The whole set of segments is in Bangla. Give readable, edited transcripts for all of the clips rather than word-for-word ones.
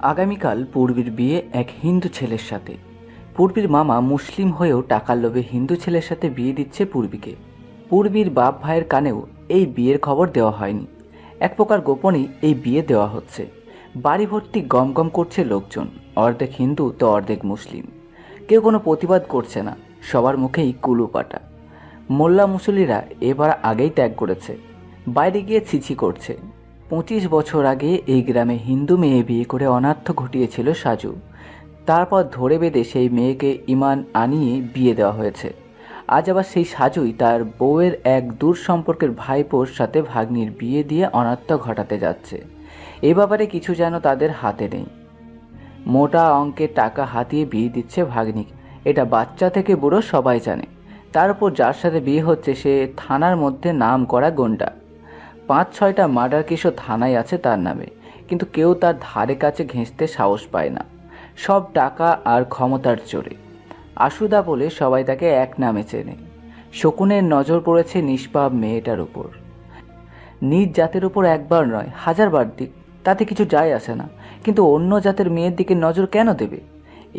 আগামীকাল পূর্বীর বিয়ে এক হিন্দু ছেলের সাথে। পূর্বীর মামা মুসলিম হয়েও টাকার লোভে হিন্দু ছেলের সাথে বিয়ে দিচ্ছে পূর্বীকে। পূর্বীর বাপ ভাইয়ের কানেও এই বিয়ের খবর দেওয়া হয়নি। এক প্রকার গোপনেই এই বিয়ে দেওয়া হচ্ছে। বাড়ি ভর্তি গমগম করছে লোকজন, অর্ধেক হিন্দু তো অর্ধেক মুসলিম। কেউ কোনো প্রতিবাদ করছে না, সবার মুখেই কুলুপাটা। মোল্লা মুসল্লিরা এবার আগেই ত্যাগ করেছে, বাইরে গিয়ে ছিছি করছে। 25 বছর আগে এই গ্রামে হিন্দু মেয়ে বিয়ে করে অনার্থ ঘটিয়েছিল সাজু। তারপর ধরে বেঁধে সেই মেয়েকে ঈমান আনিয়ে বিয়ে দেওয়া হয়েছে। আজ আবার সেই সাজুই তার বউয়ের এক দূর সম্পর্কের ভাইপোর সাথে ভাগ্নির বিয়ে দিয়ে অনার্থ ঘটাতে যাচ্ছে। এ ব্যাপারে কিছু যেন তাদের হাতে নেই। মোটা অঙ্কের টাকা হাতিয়ে বিয়ে দিচ্ছে ভাগ্নিকে, এটা বাচ্চা থেকে বুড়ো সবাই জানে। তার উপর যার সাথে বিয়ে হচ্ছে সে থানার মধ্যে নাম করা গুন্ডা। 5-6টা মার্ডার কেসও থানায় আছে তার নামে, কিন্তু কেউ তার ধারে কাছে ঘেঁষতে সাহস পায় না। সব টাকা আর ক্ষমতার জোরে। আশুদা বলে সবাই তাকে এক নামে চেনে। শকুনের নজর পড়েছে নিষ্পাপ মেয়েটার উপর। নিজ জাতের উপর একবার নয়, 1000বার দিক, তাতে কিছু যায় আসে না, কিন্তু অন্য জাতের মেয়ের দিকে নজর কেন দেবে?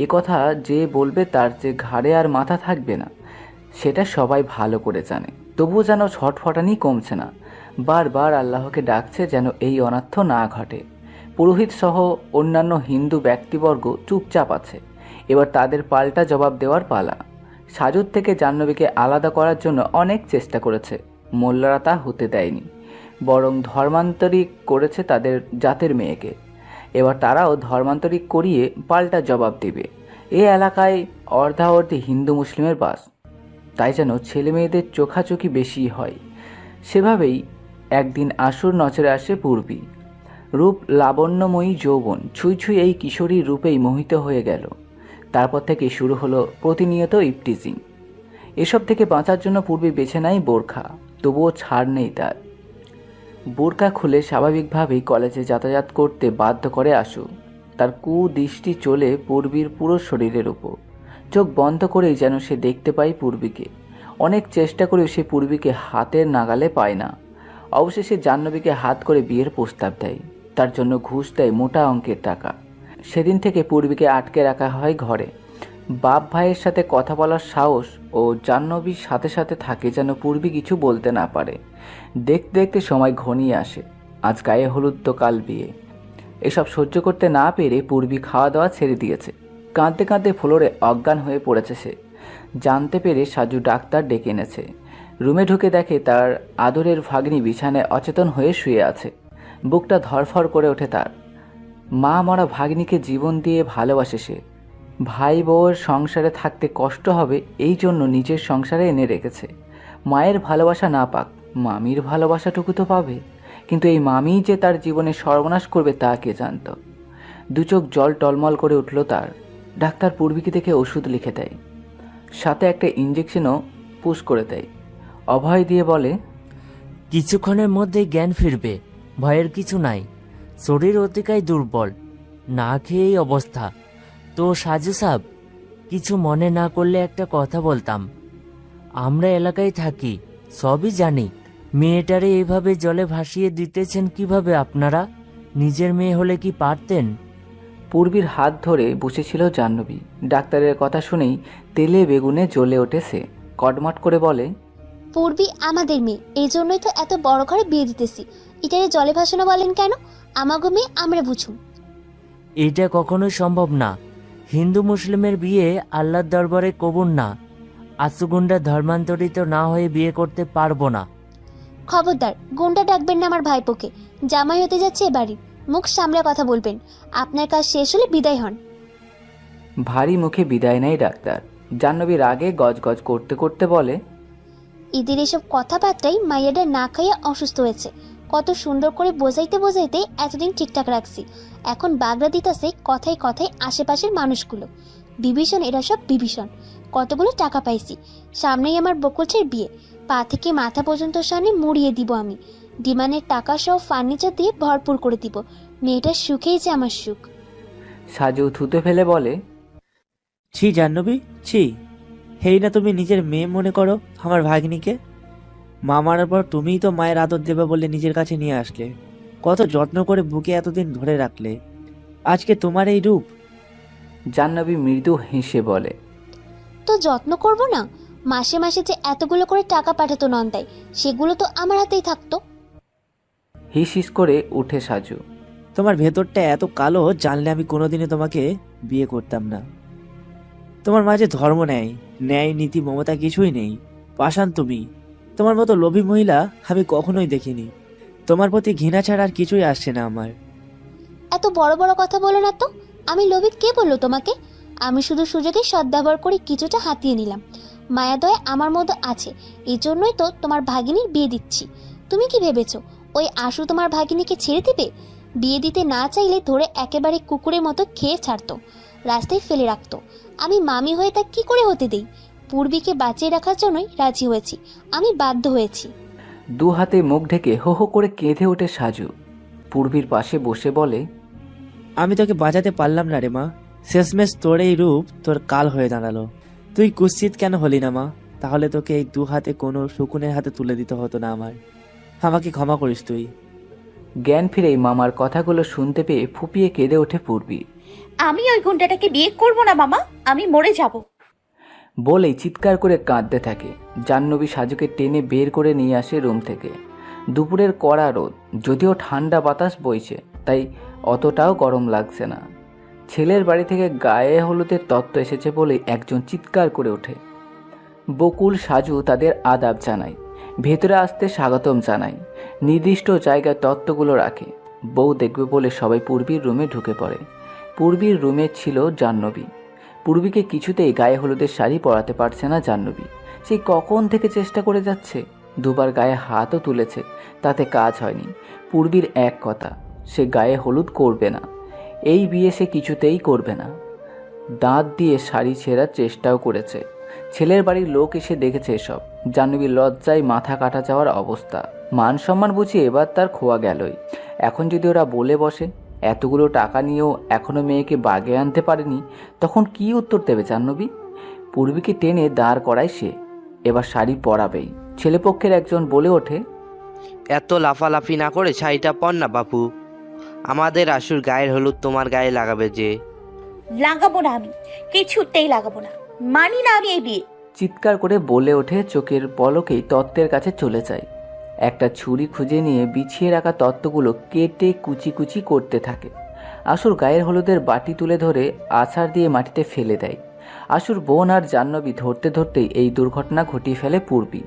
এ কথা যে বলবে তার যে ঘাড়ে আর মাথা থাকবে না, সেটা সবাই ভালো করে জানে। তবুও যেন ছটফটানি কমছে না। বারবার আল্লাহকে ডাকছে যেন এই অনার্থ না ঘটে। পুরোহিত সহ অন্যান্য হিন্দু ব্যক্তিবর্গ চুপচাপ আছে। এবার তাদের পাল্টা জবাব দেওয়ার পালা। সাজুর থেকে জাহ্নবীকে আলাদা করার জন্য অনেক চেষ্টা করেছে, মোল্লারা তা হতে দেয়নি, বরং ধর্মান্তরিক করেছে তাদের জাতের মেয়েকে। এবার তারাও ধর্মান্তরিক করিয়ে পাল্টা জবাব দেবে। এ এলাকায় অর্ধাঅর্ধি হিন্দু মুসলিমের বাস, তাই যেন ছেলে মেয়েদের চোখাচোখি বেশি হয়। সেভাবেই একদিন আশুর নজরে আসে পূর্বী। রূপ লাবণ্যময়ী যৌবন, ছুঁই ছুঁই এই কিশোরীর রূপেই মোহিত হয়ে গেল। তারপর থেকে শুরু হলো প্রতিনিয়ত ইপটিজিং। এসব থেকে বাঁচার জন্য পূর্বী বেছে নেয় বোরখা, তবুও ছাড় নেই তার। বোরখা খুলে স্বাভাবিকভাবেই কলেজে যাতায়াত করতে বাধ্য করে আশু। তার কুদৃষ্টি চলে পূর্বীর পুরো শরীরের উপর। চোখ বন্ধ করেই যেন সে দেখতে পায় পূর্বীকে। অনেক চেষ্টা করেও সে পূর্বীকে হাতের নাগালে পায় না। অবশেষে জাহ্নবীকে হাত করে বিয়ের প্রস্তাব দেয়। তার জন্য ঘুষ দেয় মোটা অঙ্কের টাকা। সেদিন থেকে পূর্বীকে আটকে রাখা হয় ঘরে। বাপ ভাইয়ের সাথে কথা বলার সাহস ও জাহ্নবীর সাথে সাথে থাকে যেন পূর্বী কিছু বলতে না পারে। দেখতে দেখতে সময় ঘনিয়ে আসে। আজ গায়ে হলুদ তো কাল বিয়ে। এসব সহ্য করতে না পেরে পূর্বী খাওয়া দাওয়া ছেড়ে দিয়েছে। কাঁদতে কাঁদতে ফ্লোরে অজ্ঞান হয়ে পড়েছে সে। জানতে পেরে সাজু ডাক্তার ডেকে এনেছে। রুমে ঢুকে দেখে তার আদরের ভাগ্নি বিছানায় অচেতন হয়ে শুয়ে আছে। বুকটা ধরফর করে ওঠে তার। মা মরা ভাগ্নিকে জীবন দিয়ে ভালোবাসে সে। ভাই বউয়ের সংসারে থাকতে কষ্ট হবে এই জন্য নিজের সংসারে এনে রেখেছে। মায়ের ভালোবাসা না পাক, মামির ভালোবাসাটুকু তো পাবে। কিন্তু এই মামিই যে তার জীবনে সর্বনাশ করবে তা কে জানত। দু চোখ জল টলমল করে উঠল তার। ডাক্তার পূর্বীকে দেখে ওষুধ লিখে দেয়, সাথে একটা ইঞ্জেকশনও পুশ করে দেয়। অভয় দিয়ে বলে, কিছুক্ষণের মধ্যেই জ্ঞান ফিরবে, ভয়ের কিছু নাই। শরীর অতিকায় দুর্বল, না খেয়েই অবস্থা। তো সাজু সাব, কিছু মনে না করলে একটা কথা বলতাম। আমরা এলাকায় থাকি, সবই জানি। মেয়েটারে এইভাবে জলে ভাসিয়ে দিতেছেন কিভাবে আপনারা? নিজের মেয়ে হলে কি পারতেন? পূর্বীর হাত ধরে বসেছিল জাহ্নবী। ডাক্তারের কথা শুনেই তেলে বেগুনে জ্বলে ওঠে সে। কটমট করে বলে, পূর্বী আমাদের মেয়ে, এই জন্যই তো এত বড় ঘরে বিয়ে দিতেছি। এটারে জলে ভাসানো বলেন কেন? আমাগো মেয়ে আমরা বুঝুম। এইটা কখনোই সম্ভব না। হিন্দু মুসলিমের বিয়ে আল্লাহর দরবারে কবুল না। আশুগুন্ডা ধর্মান্তরিত না হয়ে বিয়ে করতে পারবো না। খবরদার, গুন্ডা ডাকবেন না আমার ভাইপোকে। জামাই হতে যাচ্ছে এ বাড়ির, মুখ সামলে কথা বলবেন। আপনার কাজ শেষ হলে বিদায় হন। ভারী মুখে বিদায় নেয় ডাক্তার। জাহ্নবী রাগে গজগজ করতে করতে বলে, এদের এসব কথাবার্তাই মাইয়াটা না খাইয়া অসুস্থ হয়েছে। কত সুন্দর করে বোঝাইতে বোঝাইতে এতদিন ঠিকঠাক রাখছি, এখন বাগড়া দিতেছে কথায় কথায় আশেপাশের মানুষগুলো। বিভীষণ, এরা সব বিভীষণ। কতগুলো টাকা পাইছি, সামনেই আমার বকুলছের বিয়ে। পা থেকে মাথা পর্যন্ত সামনে মুড়িয়ে দিব আমি। ডিমান্ডের টাকা সহ ফার্নিচার দিয়ে ভরপুর করে দিব। মেয়েটার সুখেই যে আমার সুখ। সাজু থুতে ফেলে বলে, ছি জাহ্নবী, ছি। হেই না তুমি নিজের মেয়ে মনে করো আমার ভাগ্নিকে? মা মারার পর তুমিই তো মায়ের আদর দেবে বলে নিজের কাছে নিয়ে আসলে। কত যত্ন করে বুকে এতদিন ধরে রাখলে। আজকে তোমার এই রূপ। জাহ্নবী মৃদু হেসে বলে, তো যত্ন করব না? মাসে মাসে যে এতগুলো করে টাকা পাঠাতো নন্দাই, সেগুলো তো আমার হাতেই থাকতো। হিস হিস করে উঠে সাজু। তোমার ভেতরটা এত কালো, জানলে আমি কোনোদিনই তোমাকে বিয়ে করতাম না। তোমার মাঝে ধর্ম নেই, ন্যায় নীতি মমতা কিছুই নেই। পাষাণ তুমি। তোমার মতো লোভী মহিলা আমি কখনোই দেখিনি। তোমার প্রতি ঘৃণা ছাড়া আর কিছুই আসছে না আমার। এত বড় বড় কথা বলো না তো। আমি লোভী কে বললো তোমাকে? আমি শুধু সুযোগে সদ্ব্যবহার করে কিছুটা হাতিয়ে নিলাম। মায়াদয় আমার মধ্যে আছে, এই জন্যই তো তোমার ভাগিনীর বিয়ে দিচ্ছি। তুমি কি ভেবেছো ওই আশু তোমার ভাগিনীকে ছেড়ে দিবে? বিয়ে দিতে না চাইলে ধরে একেবারে কুকুরের মতো খেয়ে ছাড়তো, রাস্তায় ফেলে রাখতো। আমি মামি হয়ে তা কি করে হতে দেই? পূর্বীকে বাঁচিয়ে রাখার জন্যই রাজি হয়েছি, আমি বাধ্য হয়েছি। দু হাতে মুখ ঢেকে হো হো করে কেঁদে ওঠে সাজু। পূর্বীর পাশে বসে বলে, আমি তোকে বাঁচাতে পারলাম না রে মা। শেষমেশ তোর এই রূপ তোর কাল হয়ে দাঁড়ালো। তুই কুৎসিত কেন হলি না মা? তাহলে তোকে এই দু হাতে কোনো শকুনের হাতে তুলে দিতে হতো না আমার। আমাকে ক্ষমা করিস তুই। জ্ঞান ফিরেই মামার কথাগুলো শুনতে পেয়ে ফুপিয়ে কেঁদে ওঠে পূর্বী। আমি ওই গুন্ডাটাকে বিয়ে করব না মামা, আমি মরে যাব। বলেই চিৎকার করে কাঁদতে থাকে। জাহ্নবী সাজুকে টেনে বের করে নিয়ে আসে রুম থেকে। দুপুরের কড়া রোদ, যদিও ঠান্ডা বাতাস বইছে, তাই অতটাও গরম লাগছে না। ছেলের বাড়ি থেকে গায়ে হলুদের তত্ত্ব এসেছে বলে একজন চিৎকার করে ওঠে। বকুল সাজু তাদের আদাব জানায়, ভেতরে আসতে স্বাগতম জানায়, নির্দিষ্ট জায়গায় তত্ত্বগুলো রাখে। বউ দেখবে বলে সবাই পূর্বীর রুমে ঢুকে পড়ে। পূর্বীর রুমে ছিল জাহ্নবী। পূর্বীকে কিছুতেই গায়ে হলুদের শাড়ি পরাতে পারছে না জাহ্নবী। সেই কখন থেকে চেষ্টা করে যাচ্ছে, দুবার গায়ে হাতও তুলেছে, তাতে কাজ হয়নি। পূর্বীর এক কথা, সে গায়ে হলুদ করবে না। এই বিয়ে সে কিছুতেই করবে না। দাঁত দিয়ে শাড়ি ছেঁড়ার চেষ্টাও করেছে। ছেলের বাড়ির লোক এসে দেখেছে এসব। জাহ্নবীর লজ্জায় মাথা কাটা যাওয়ার অবস্থা। মান সম্মান বুঝি এবার তার খোয়া গেলই। এখন যদি ওরা বলে বসে এতগুলো টাকা নিয়েও এখনো মেয়েকে বাগে আনতে পারেনি, তখন কি উত্তর দেবে জাহ্নবী? পূর্বীকে টেনে দাঁড় করায় সে। এবার শাড়ি পরাবেই। ছেলেপক্ষের একজন বলে ওঠে, এত লাফালাফি না করে শাড়িটা পর না বাপু। আমাদের আশুর গায়ের হলুদ তোমার গায়ে লাগাবে যে। লাগাবো না, আমি কিছুতেই লাগাবো না, মানি না আমি এই বিয়ে। চিৎকার করে বলে ওঠে। চোখের পলকেই তত্ত্বের কাছে চলে যায়। একটা ছুরি খুঁজে নিয়ে বিছিয়ে রাখা তত্ত্বগুলো কেটে কুচি কুচি করতে থাকে। আশুর গায়ের হলুদের বাটি তুলে ধরে আছাড় দিয়ে মাটিতে ফেলে দেয়। আশুর বোন আর জাহ্নবী ধরতে ধরতেই এই দুর্ঘটনা ঘটিয়ে ফেলে পূর্বী।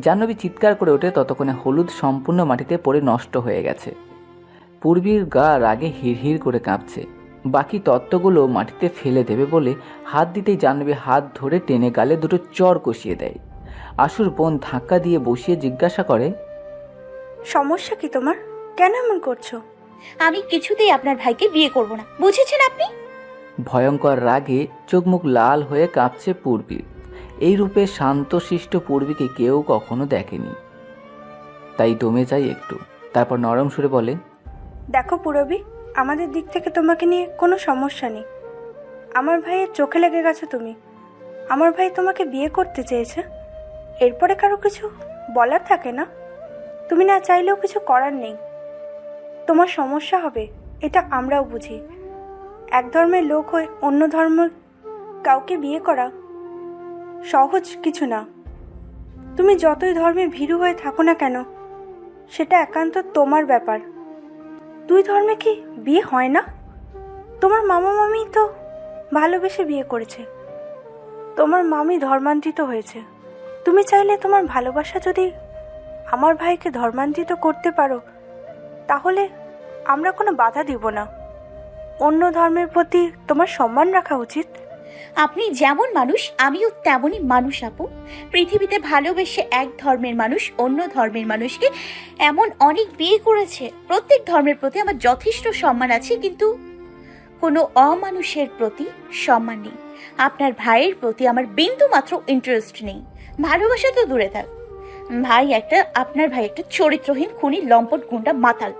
জাহ্নবী চিৎকার করে ওঠে, ততক্ষণে হলুদ সম্পূর্ণ মাটিতে পড়ে নষ্ট হয়ে গেছে। পূর্বীর গা রাগে হিড়হিড় করে কাঁপছে। বাকি তত্ত্বগুলো মাটিতে ফেলে দেবে বলে হাত দিতেই জাহ্নবী হাত ধরে টেনে গালে দুটো চড় কষিয়ে দেয়। আশুর বোন ধাক্কা দিয়ে বসিয়ে জিজ্ঞাসা করে, সমস্যা কি তোমার? কেন এমন করছো? আমি কিছুতেই আপনার ভাইকে বিয়ে করব না, বুঝেছেন আপনি? ভয়ঙ্কর রাগে চোখ মুখ লাল হয়ে কাঁপছে পূর্বীর। এই রূপে শান্তশিষ্ট পূর্বীকে কেউ কখনো দেখেনি, তাই দমে যায় একটু। তারপর নরম সুরে বলে, দেখো পুরবী, আমাদের দিক থেকে তোমাকে নিয়ে কোনো সমস্যা নেই। আমার ভাইয়ের চোখে লেগে গেছো তুমি। আমার ভাই তোমাকে বিয়ে করতে চেয়েছে, এরপরে কারো কিছু বলার থাকে না। তুমি না চাইলেও কিছু করার নেই। তোমার সমস্যা হবে এটা আমরাও বুঝি। এক ধর্মের লোক হয়ে অন্য ধর্ম কাউকে বিয়ে করা সহজ কিছু না। তুমি যতই ধর্মে ভীরু হয়ে থাকো না কেন, সেটা একান্ত তোমার ব্যাপার। দুই ধর্মে কি বিয়ে হয় না? তোমার মামা মামি তো ভালোবেসে বিয়ে করেছে, তোমার মামি ধর্মান্তরিত হয়েছে। তুমি চাইলে তোমার ভালোবাসা যদি আমার ভাইকে ধর্মান্তরিত করতে পারো, তাহলে আমরা কোনো বাধা দিব না। অন্য ধর্মের প্রতি তোমার সম্মান রাখা উচিত। আপনি যেমন মানুষ আমিও তেমনই মানুষ আপু। পৃথিবীতে ভালোবেসে এক ধর্মের মানুষ অন্য ধর্মের মানুষকে এমন অনেক বিয়ে করেছে। প্রত্যেক ধর্মের প্রতি আমার যথেষ্ট সম্মান আছে, কিন্তু কোনো অমানুষের প্রতি সম্মান নেই। আপনার ভাইয়ের প্রতি আমার বিন্দু মাত্র ইন্টারেস্ট নেই। ভালোবাসা তো দূরে থাক, আপনার ভাই একটা চরিত্রহীন খুনি লম্পট গুন্ডা মাতাল।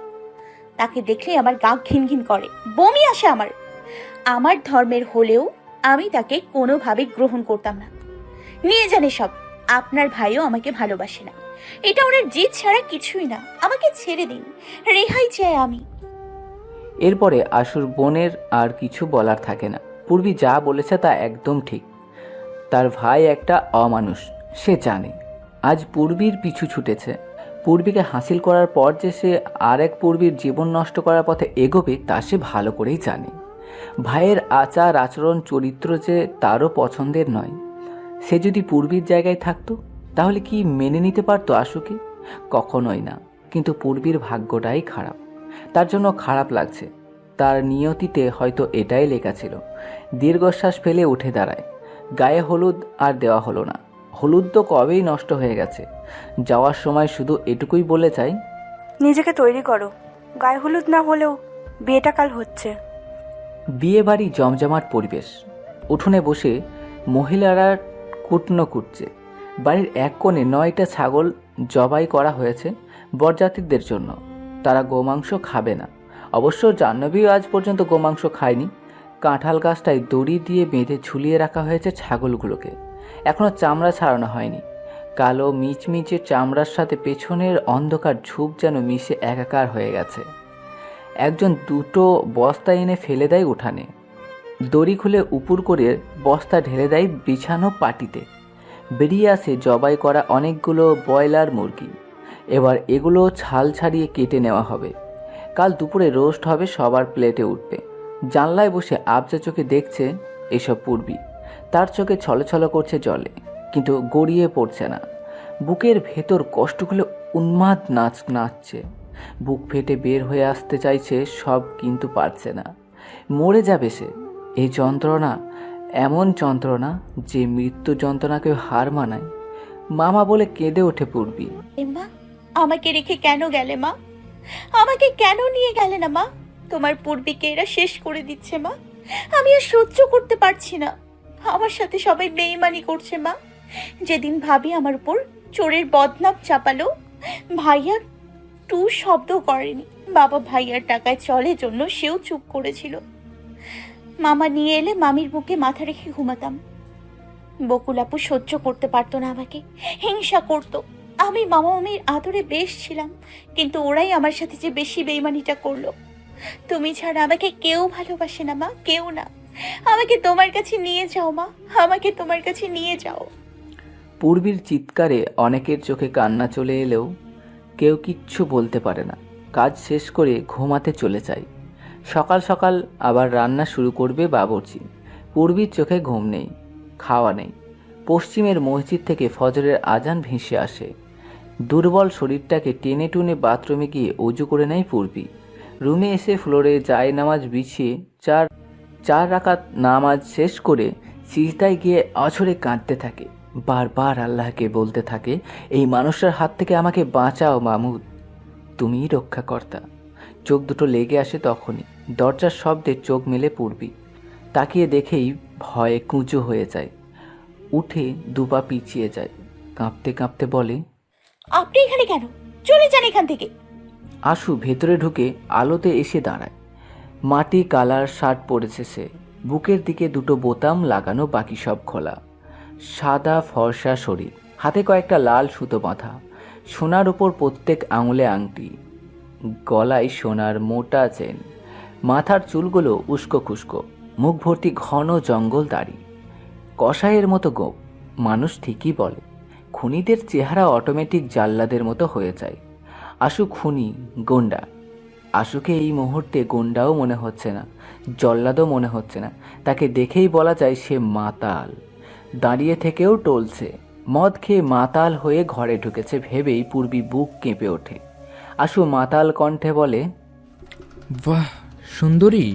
তাকে দেখলেই আমার গা ঘিন ঘিন করে, বমি আসে আমার ধর্মের হলেও আমি তাকে কোনোভাবে গ্রহণ করতাম না। নিয়ে জানে সব, আপনার ভাইও আমাকে ভালোবাসে না। এটা ওনার জিদ ছাড়া কিছুই না। আমাকে ছেড়ে দিন, রেহাই চাই আমি। এরপরে আশুর বোনের আর কিছু বলার থাকে না। পূর্বী যা বলেছে তা একদম ঠিক। তার ভাই একটা অমানুষ, সে জানে। আজ পূর্বীর পিছু ছুটেছে। পূর্বীকে হাসিল করার পর যে সে আর এক পূর্বীর জীবন নষ্ট করার পথে এগোবে তা সে ভালো করেই জানে। ভাইয়ের আচার আচরণ চরিত্র যে তারও পছন্দের নয়। সে যদি পূর্বীর জায়গায় থাকতো তাহলে কি মেনে নিতে পারতো আশুকে? কখনোই না। কিন্তু পূর্বীর ভাগ্যটাই খারাপ, তার জন্য খারাপ লাগছে। তার নিয়তিতে হয়তো এটাই লেখা ছিল। দীর্ঘশ্বাস ফেলে উঠে দাঁড়ায়। গায়ে হলুদ আর দেওয়া হলো না। হলুদ তো কবেই নষ্ট হয়ে গেছে। যাওয়ার সময় শুধু এটুকুই বলে যায়, নিজেকে তৈরি করো, গায়ে হলুদ না হলেও বিয়েটা কাল হচ্ছে। বিয়ে বাড়ি জমজমাট পরিবেশ। উঠোনে বসে মহিলারা কুটনো কুটছে। বাড়ির এক কোণে 9টা ছাগল জবাই করা হয়েছে বরযাত্রীদের জন্য। তারা গোমাংস খাবে না। অবশ্য জাহ্নবীও আজ পর্যন্ত গোমাংস খায়নি। কাঁঠাল গাছটায় দড়ি দিয়ে বেঁধে ঝুলিয়ে রাখা হয়েছে ছাগলগুলোকে। এখনো চামড়া ছাড়ানো হয়নি। কালো মিচমিচে চামড়ার সাথে পেছনের অন্ধকার ঝোপ যেন মিশে একাকার হয়ে গেছে। একজন দুটো বস্তা এনে ফেলে দেয় উঠানে। দড়ি খুলে উপুর করে বস্তা ঢেলে দেয় বিছানো পাটিতে। বেরিয়ে আসে জবাই করা অনেকগুলো ব্রয়লার মুরগি। এবার এগুলো ছাল ছাড়িয়ে কেটে নেওয়া হবে। কাল দুপুরে রোস্ট হবে, সবার প্লেটে উঠবে। জানলায় বসে আবজা চোখে দেখছে এসব পূর্বী। তার চোখে ছলছল করছে জলে, কিন্তু গড়িয়ে পড়ছে না। বুকের ভেতর কষ্টগুলো উন্মাদ নাচছে। বুক ফেটে বের হয়ে আসতে চাইছে সব, কিন্তু পারছে না। মরে যাবে সে। এই যন্ত্রণা এমন যন্ত্রণা যে মৃত্যু যন্ত্রণাকে হার মানায়। মামা বলে কেঁদে ওঠে পূর্বী। মা, আমাকে রেখে কেন গেলে মা? আমাকে কেন নিয়ে গেলে না মা? তোমার পূর্বীকে এরা শেষ করে দিচ্ছে মা। আমি আর সহ্য করতে পারছি না। আমার সাথে সবাই বেইমানি করছে মা। যেদিন ভাবি আমার উপর চোরের বদনাম চাপালো, ভাইয়া টু শব্দ করেনি। বাবা ভাইয়ার টাকায় চলে জন্য সেও চুপ করেছিল। মামা নিয়ে এলে মামির বুকে মাথা রেখে ঘুমাতাম। বকুল আপু সহ্য করতে পারতো না, আমাকে হিংসা করতো। আমি মামা মামির আদরে বেশ ছিলাম, কিন্তু ওরাই আমার সাথে যে বেশি বেইমানিটা করলো। তুমি ছাড়া আমাকে কেউ ভালোবাসে না মা, কেউ না। আমাকে তোমার কাছে নিয়ে যাও মা, আমাকে তোমার কাছে নিয়ে যাও। পূর্বীর চিৎকারে অনেকের চোখে কান্না চলে এলেও কেউ কিচ্ছু বলতে পারে না। কাজ শেষ করে ঘুমাতে চলে যায়। সকাল সকাল আবার রান্না শুরু করবে বাবুর্চি। পূর্বীর চোখে ঘুম নেই, খাওয়া নেই। পশ্চিমের মসজিদ থেকে ফজরের আজান ভেসে আসে। দুর্বল শরীরটাকে টেনে টুনে বাথরুমে গিয়ে অজু করে নেয় পূর্বী। রুমে এসে ফ্লোরে জায় নামাজ বিছিয়ে চার রাকাত নামাজ শেষ করে সিজদায় গিয়ে অঝরে কাঁদতে থাকে। বারবার আল্লাহকে বলতে থাকে, এই মানুষটার হাত থেকে আমাকে বাঁচাও মামুদ, তুমিই রক্ষাকর্তা। চোখ দুটো লেগে আসে তখনই। দরজার শব্দে চোখ মেলে পূর্বী। তাকিয়ে দেখেই ভয়ে কুঁজো হয়ে যায়। উঠে দুপা পিছিয়ে যায়। কাঁপতে কাঁপতে বলে, আপনি এখানে কেন? চলে যান এখান থেকে। আশু ভেতরে ঢুকে আলোতে এসে দাঁড়ায়। মাটি কালার শার্ট পরেছে সে। বুকের দিকে দুটো বোতাম লাগানো, বাকি সব খোলা। সাদা ফর্সা শরীর, হাতে কয়েকটা লাল সুতো বাঁধা। সোনার উপর প্রত্যেক আঙুলে আংটি, গলায় সোনার মোটা চেন। মাথার চুলগুলো উস্কো খুস্কো, মুখ ভর্তি ঘন জঙ্গল দাড়ি। কষায়ের মতো গোপ। মানুষ ঠিকই বলে, খুনিদের চেহারা অটোমেটিক জাল্লাদের মতো হয়ে যায়। আশু খুনি, গুন্ডা। আশুকে এই মুহূর্তে গুন্ডাও মনে হচ্ছে না, জল্লাদও মনে হচ্ছে না। তাকে দেখেই বলা যায় সে মাতাল। দাঁড়িয়ে থেকেও টলছে। মদ খেয়ে মাতাল হয়ে ঘরে ঢুকেছে ভেবেই পূর্বী বুক কেঁপে ওঠে। আশু মাতাল কণ্ঠে বলে, বাহ সুন্দরী,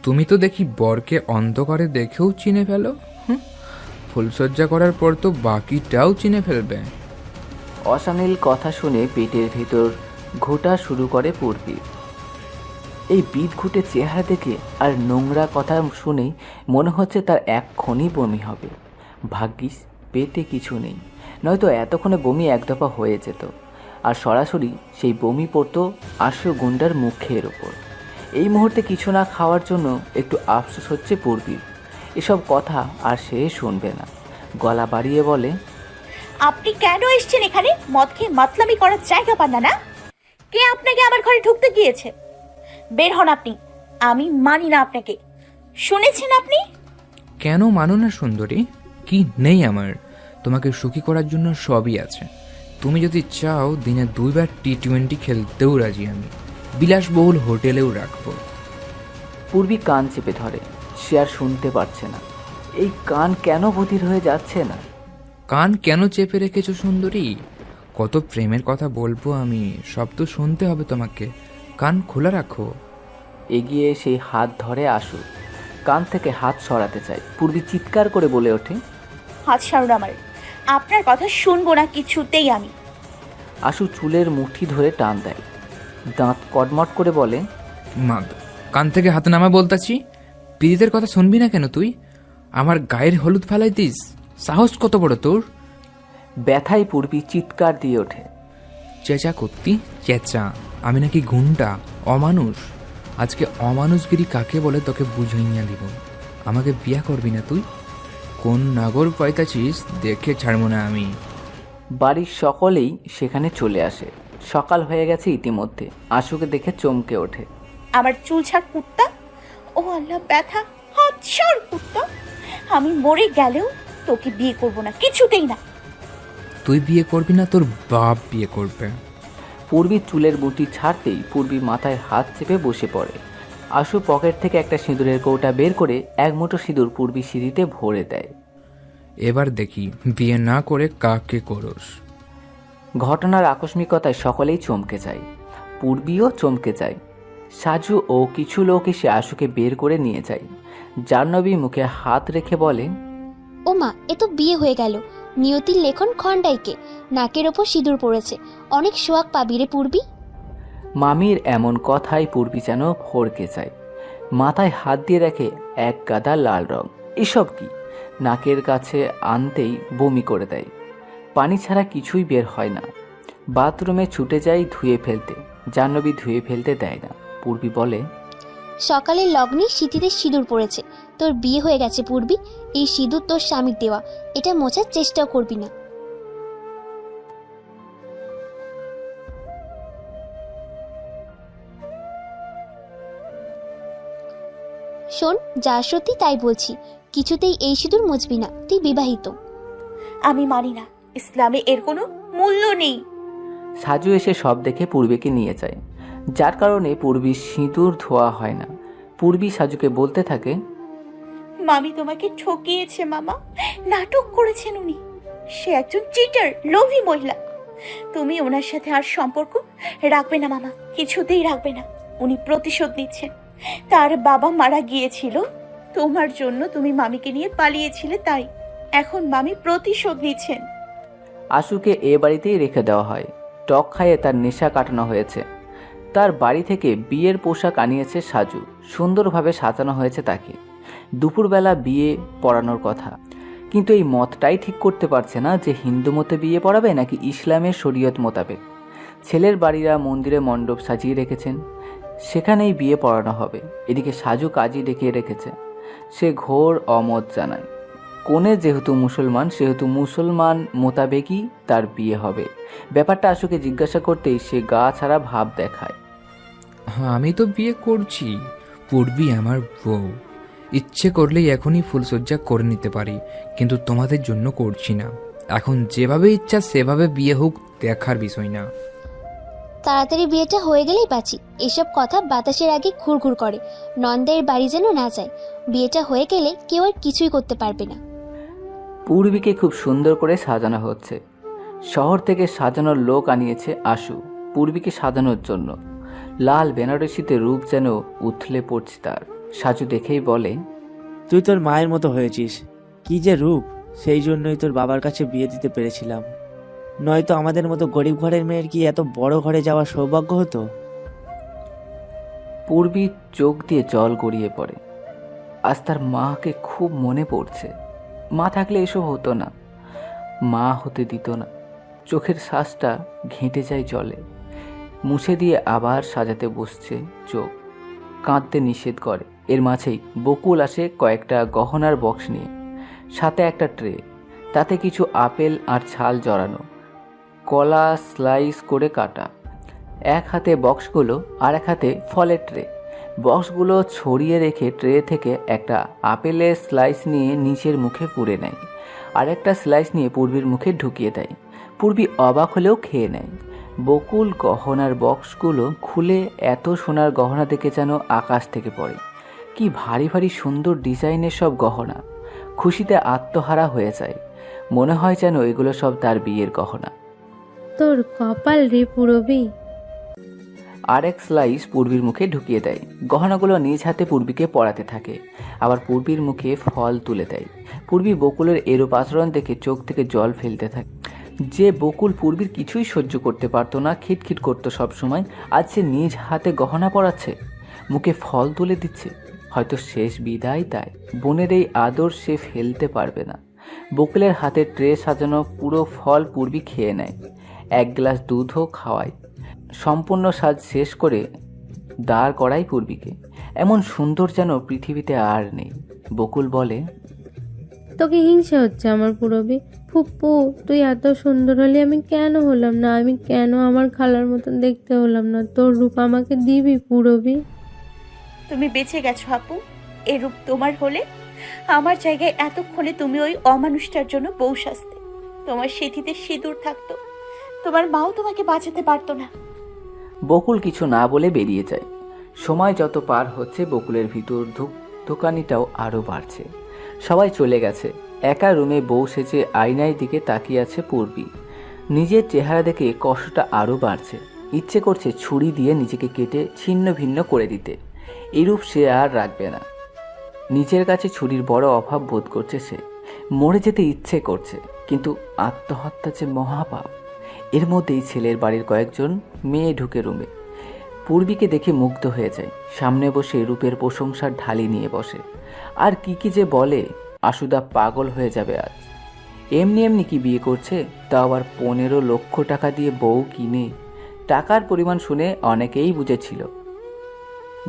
তুমি তো দেখি বরকে অন্ধকারে দেখেও চিনে ফেলো। ফুলসজ্জা করার পর তো বাকিটাও চিনে ফেলবে। অশালীল কথা শুনে পেটের ভিতর ঘোটা শুরু করে পূর্বী। এই বিদঘুটে চেহারা দেখে আর নোংরা কথা শুনেই মনে হচ্ছে তার এক্ষুনি বমি হবে। ভাগ্যিস পেটে কিছু নেই, নয়তো এতক্ষণে বমি এক দফা হয়ে যেত। আর সরাসরি সেই বমি পড়তো আশু গুন্ডার মুখের ওপর। এই মুহূর্তে কিছু না খাওয়ার জন্য একটু আফসোস হচ্ছে পূর্বীর। এসব কথা আর সে শুনবে না। গলা বাড়িয়ে বলে, আপনি কেন এসেছেন এখানে? মদ খেয়ে মাতলামি করার জায়গা পান না? না, কে আপনাকে আমার ঘরে ঢুকতে গিয়েছে? বের হন আপনি। আমি মানি না আপনাকে, শুনেছেন আপনি? কেন মানো না সুন্দরী? কি নেই আমার? তোমাকে সুখী করার জন্য সবই আছে। তুমি যদি চাও দিনে 2 বার T20 খেলতেও রাজি আমি, বিলাসবহুল হোটেলেও রাখবো। পূর্বী কান চেপে ধরে, সে আর শুনতে পারছে না। এই কান কেন বধির হয়ে যাচ্ছে না? কান কেন চেপে রেখেছো সুন্দরী? কত প্রেমের কথা বলবো আমি, সব তো শুনতে হবে তোমাকে। কান খোলা রাখো। এগিয়ে সেই হাত ধরে আশু কান থেকে হাত সরাতে চায়। পূর্বী চিৎকার করে বলে ওঠে, হাত ছাড়ুন আমার, আপনার কথা শুনবো না কিছুতেই আমি। আশু চুলের মুঠি ধরে টান দেয়, দাঁত কটমট করে বলে, মা, কান থেকে হাত নামা বলতাছি। পিদিতের কথা শুনবি না কেন তুই? আমার গায়ের হলুদ ফেলাই দিস? সাহস কত বড় তোর? ব্যথায় পূর্বী চিৎকার দিয়ে ওঠে। চেঁচা করতি চেঁচা, আমি নাকি গুন্ডা, অমানুষ? আজকে অমানুষগিরি কাকে বলে তোকে বুঝাইয়া দিব। আমাকে বিয়া করবি না তুই? কোন নাগর পাইতাছিস দেখে ছাড়বো না আমি। বাড়ির সকলেই সেখানে চলে আসে। সকাল হয়ে গেছে ইতিমধ্যে। আশুকে দেখে চমকে ওঠে। আমার চুল ছাড় কুত্তা। ও আল্লাহ, ব্যথা! হাত ছাড় কুত্তা। আমি মরে গেলেও তোকে বিয়ে করব না, কিছুতেই না। তুই বিয়ে করবি না, তোর বাপ বিয়ে করবে। পূর্বীর চুলের বুটি ছাড়তেই পূর্বী মাথায় হাত চেপে বসে পড়ে। আশু পকেট থেকে একটা সিঁদুরের কৌটা বের করে এক মুঠো সিঁদুর পূর্বী সিঁড়িতে ভরে দেয়। এবার দেখি বিয়ে না করে কাকে করস। ঘটনার আকস্মিকতায় সকলেই চমকে যায়, পূর্বীও চমকে যায়। সাজু ও কিছু লোক এসে আশুকে বের করে নিয়ে যায়। জাহ্নবী মুখে হাত রেখে বলে, ও মা, এ তো বিয়ে হয়ে গেল। নিয়তির লেখন খন্ডাইকে, নাকের ওপর সিঁদুর পড়েছে। অনেক সোয়াগ পাবি রে পূর্বী। মামির এমন কথায় পূর্বী যেন ভড়কে যায়। মাথায় হাত দিয়ে দেখে এক গাদা লাল রং। এসব কি? নাকের কাছে আনতেই বমি করে দেয়। পানি ছাড়া কিছুই বের হয় না। বাথরুমে ছুটে যায় ধুয়ে ফেলতে। জাহ্নবী ধুয়ে ফেলতে দেয় না। পূর্বী বলে, সকালের লগ্নে সিঁথিতে সিঁদুর পড়েছে। তোর বিয়ে হয়ে গেছে পূর্বী। এই সিঁদুর তোর স্বামীর দেওয়া, এটা মোছার চেষ্টাও করবি না। শোন, যা সত্যি তাই বলছি, কিছুতেই এই সিঁদুর মুছবি না। তুই বিবাহিত। আমি মানি না, ইসলামে এর কোনো মূল্য নেই। সাজু এসে সব দেখে পূর্বীকে নিয়ে যায়, যার কারণে পূর্বীর সিঁদুর ধোয়া হয় না। পূর্বী সাজুকে বলতে থাকে, মামি তোমাকে ঠকিয়েছে মামা, নাটক করেছেন উনি। সে একজন চিটার, লোভী মহিলা। তুমি ওনার সাথে আর সম্পর্ক রাখবে না মামা, কিছুতেই রাখবে না। উনি প্রতিশোধ নিচ্ছেন। তার বাবা মারা গিয়েছিল তোমার জন্য, তুমি মামিকে নিয়ে পালিয়েছিলে, তাই এখন মামি প্রতিশোধ নিচ্ছেন। আশুকে এ বাড়িতেই রেখে দেওয়া হয়। টক খাইয়ে তার নেশা কাটানো হয়েছে। তার বাড়ি থেকে বিয়ের পোশাক আনিয়েছে সাজু। সুন্দরভাবে সাজানো হয়েছে তাকে। দুপুরবেলা বিয়ে পড়ানোর কথা, কিন্তু এই মতটাই ঠিক করতে পারছে না যে হিন্দু মতে বিয়ে পড়াবে নাকি ইসলামের শরীয়ত মোতাবেক। ছেলের বাড়িরা মন্দিরে মণ্ডপ সাজিয়ে রেখেছেন, সেখানেই বিয়ে পড়ানো হবে। এদিকে সাজু কাজী ডেকে রেখেছে। সে ঘোর অমত জানায়। কনে যেহেতু মুসলমান, সেহেতু মুসলমান মোতাবেকই তার বিয়ে হবে। ব্যাপারটা আশুকে জিজ্ঞাসা করতেই সে গা ছাড়া ভাব দেখায়। হ্যাঁ, আমি তো বিয়ে করছি। পূর্বী আমার বউ। ইচ্ছে করলেই এখনই ফুলসজ্জা করে নিতে পারি, কিন্তু তোমাদের জন্য করছি না। এখন যেভাবে ইচ্ছা সেভাবে বিয়ে হোক, দেখার বিষয় না। তাড়াতাড়ি বিয়েটা হয়ে গেলেই বাঁচি। এসব কথা বাতাসের আগে ঘুরঘুর করে। নন্দের বাড়ি যেন না যায়। বিয়েটা হয়ে গেলে কেউ আর কিছুই করতে পারবে না। পূর্বীকে খুব সুন্দর করে সাজানো হচ্ছে। শহর থেকে সাজানোর লোক আনিয়েছে আশু পূর্বীকে সাজানোর জন্য। লাল বেনারসিতে রূপ যেন উথলে পড়ছে তার। সাজু দেখেই বলে, তুই তোর মায়ের মতো হয়েছিস। কি যে রূপ! সেই জন্যই তোর বাবার কাছে বিয়ে দিতে পেরেছিলাম। নয়তো আমাদের মতো গরিব ঘরের মেয়ের কি এত বড় ঘরে যাওয়ার সৌভাগ্য হতো? পূর্বী চোখ দিয়ে জল গড়িয়ে পড়ে। আজ তার মাকে খুব মনে পড়ছে। মা থাকলে এসব হতো না, মা হতে দিত না। চোখের শ্বাসটা ঘেঁটে যায় জলে। মুছে দিয়ে আবার সাজাতে বসছে চোখ। কাঁদতে নিষেধ করে। এর মাঝেই বকুল আসে কয়েকটা গহনার বক্স নিয়ে, সাথে একটা ট্রে, তাতে কিছু আপেল আর ছাল জড়ানো, কলা স্লাইস করে কাটা। এক হাতে বক্সগুলো আর এক হাতে ফলের ট্রে। বক্সগুলো ছড়িয়ে রেখে ট্রে থেকে একটা আপেলের স্লাইস নিয়ে নিচের মুখে পুরে নেয়, আর একটা স্লাইস নিয়ে পূর্বীর মুখে ঢুকিয়ে দেয়। পূর্বী অবাক হলেও খেয়ে নেয়। বকুল গহনার বক্সগুলো খুলে এত সোনার গহনা দেখে যেন আকাশ থেকে পড়ে। কি ভারী ভারী সুন্দর ডিজাইনের সব গহনা। খুশিতে আত্মহারা হয়ে যায়। মনে হয় যেন এগুলো সব তার বিয়ের গহনা। তোর কপাল রে পুরবী। আর এক স্লাইস পূর্বীর মুখে ঢুকিয়ে দেয়। গহনাগুলো নিজ হাতে পূর্বীকে পরাতে থাকে, আবার পূর্বীর মুখে ফল তুলে দেয়। পূর্বী বকুলের এরূপ আচরণ দেখে চোখ থেকে জল ফেলতে থাকে। যে বকুল পূর্বীর কিছুই সহ্য করতে পারতো না, খিটখিট করতো সবসময়, আজ সে নিজ হাতে গহনা পরাচ্ছে, মুখে ফল তুলে দিচ্ছে। হয়তো শেষ বিদায় তাই। বোনের এই আদর সে ফেলতে পারবে না। বকুলের হাতে ট্রে সাজানো পুরো ফল পূর্বী খেয়ে নেয়। এক গ্লাস দুধও খাওয়ায়। সম্পূর্ণ সাজ শেষ করে দাঁড় করায় পূর্বীকে। এমন সুন্দর যেন পৃথিবীতে আর নেই। বকুল বলে, তোকে হিংসা হচ্ছে আমার পুরবী। ফুপ্পু, তুই এত সুন্দর হলে আমি কেন হলাম না? আমি কেন আমার খালার মতন দেখতে হলাম না? তোর রূপ আমাকে দিবি পুরবী? তুমি বেঁচে গেছো আপু। এ রূপ তোমার হলে আমার জায়গায় এতক্ষণে তুমি ওই অমানুষটার জন্য বউ সাজতে। তোমার সেথিতে সিঁদুর থাকতো, তোমার মাও তোমাকে বাঁচাতে পারতো না। বকুল কিছু না বলে বেরিয়ে যায়। সময় যত পার হচ্ছে বকুলের ভিতর ধুকধুকানিটাও আরও বাড়ছে। সবাই চলে গেছে। একা রুমে বউ সেজে আয়নার দিকে তাকিয়ে আছে পূর্বী। নিজের চেহারা দেখে কষ্টটা আরও বাড়ছে। ইচ্ছে করছে ছুরি দিয়ে নিজেকে কেটে ছিন্ন ভিন্ন করে দিতে। এরূপ সে আর রাখবে না। নিজের কাছে ছুরির বড় অভাব বোধ করছে সে। মরে যেতে ইচ্ছে করছে, কিন্তু আত্মহত্যা যে মহাপাপ। এর মধ্যেই ছেলের বাড়ির কয়েকজন মেয়ে ঢুকে রুমে। পূর্বীকে দেখে মুগ্ধ হয়ে যায়। সামনে বসে রূপের প্রশংসার ঢালি নিয়ে বসে। আর কি কি যে বলে, আশুদা পাগল হয়ে যাবে আজ। এমনি এমনি কি বিয়ে করছে, তা আবার 15 লক্ষ টাকা দিয়ে বউ কিনে। টাকার পরিমাণ শুনে অনেকেই বুঝেছিল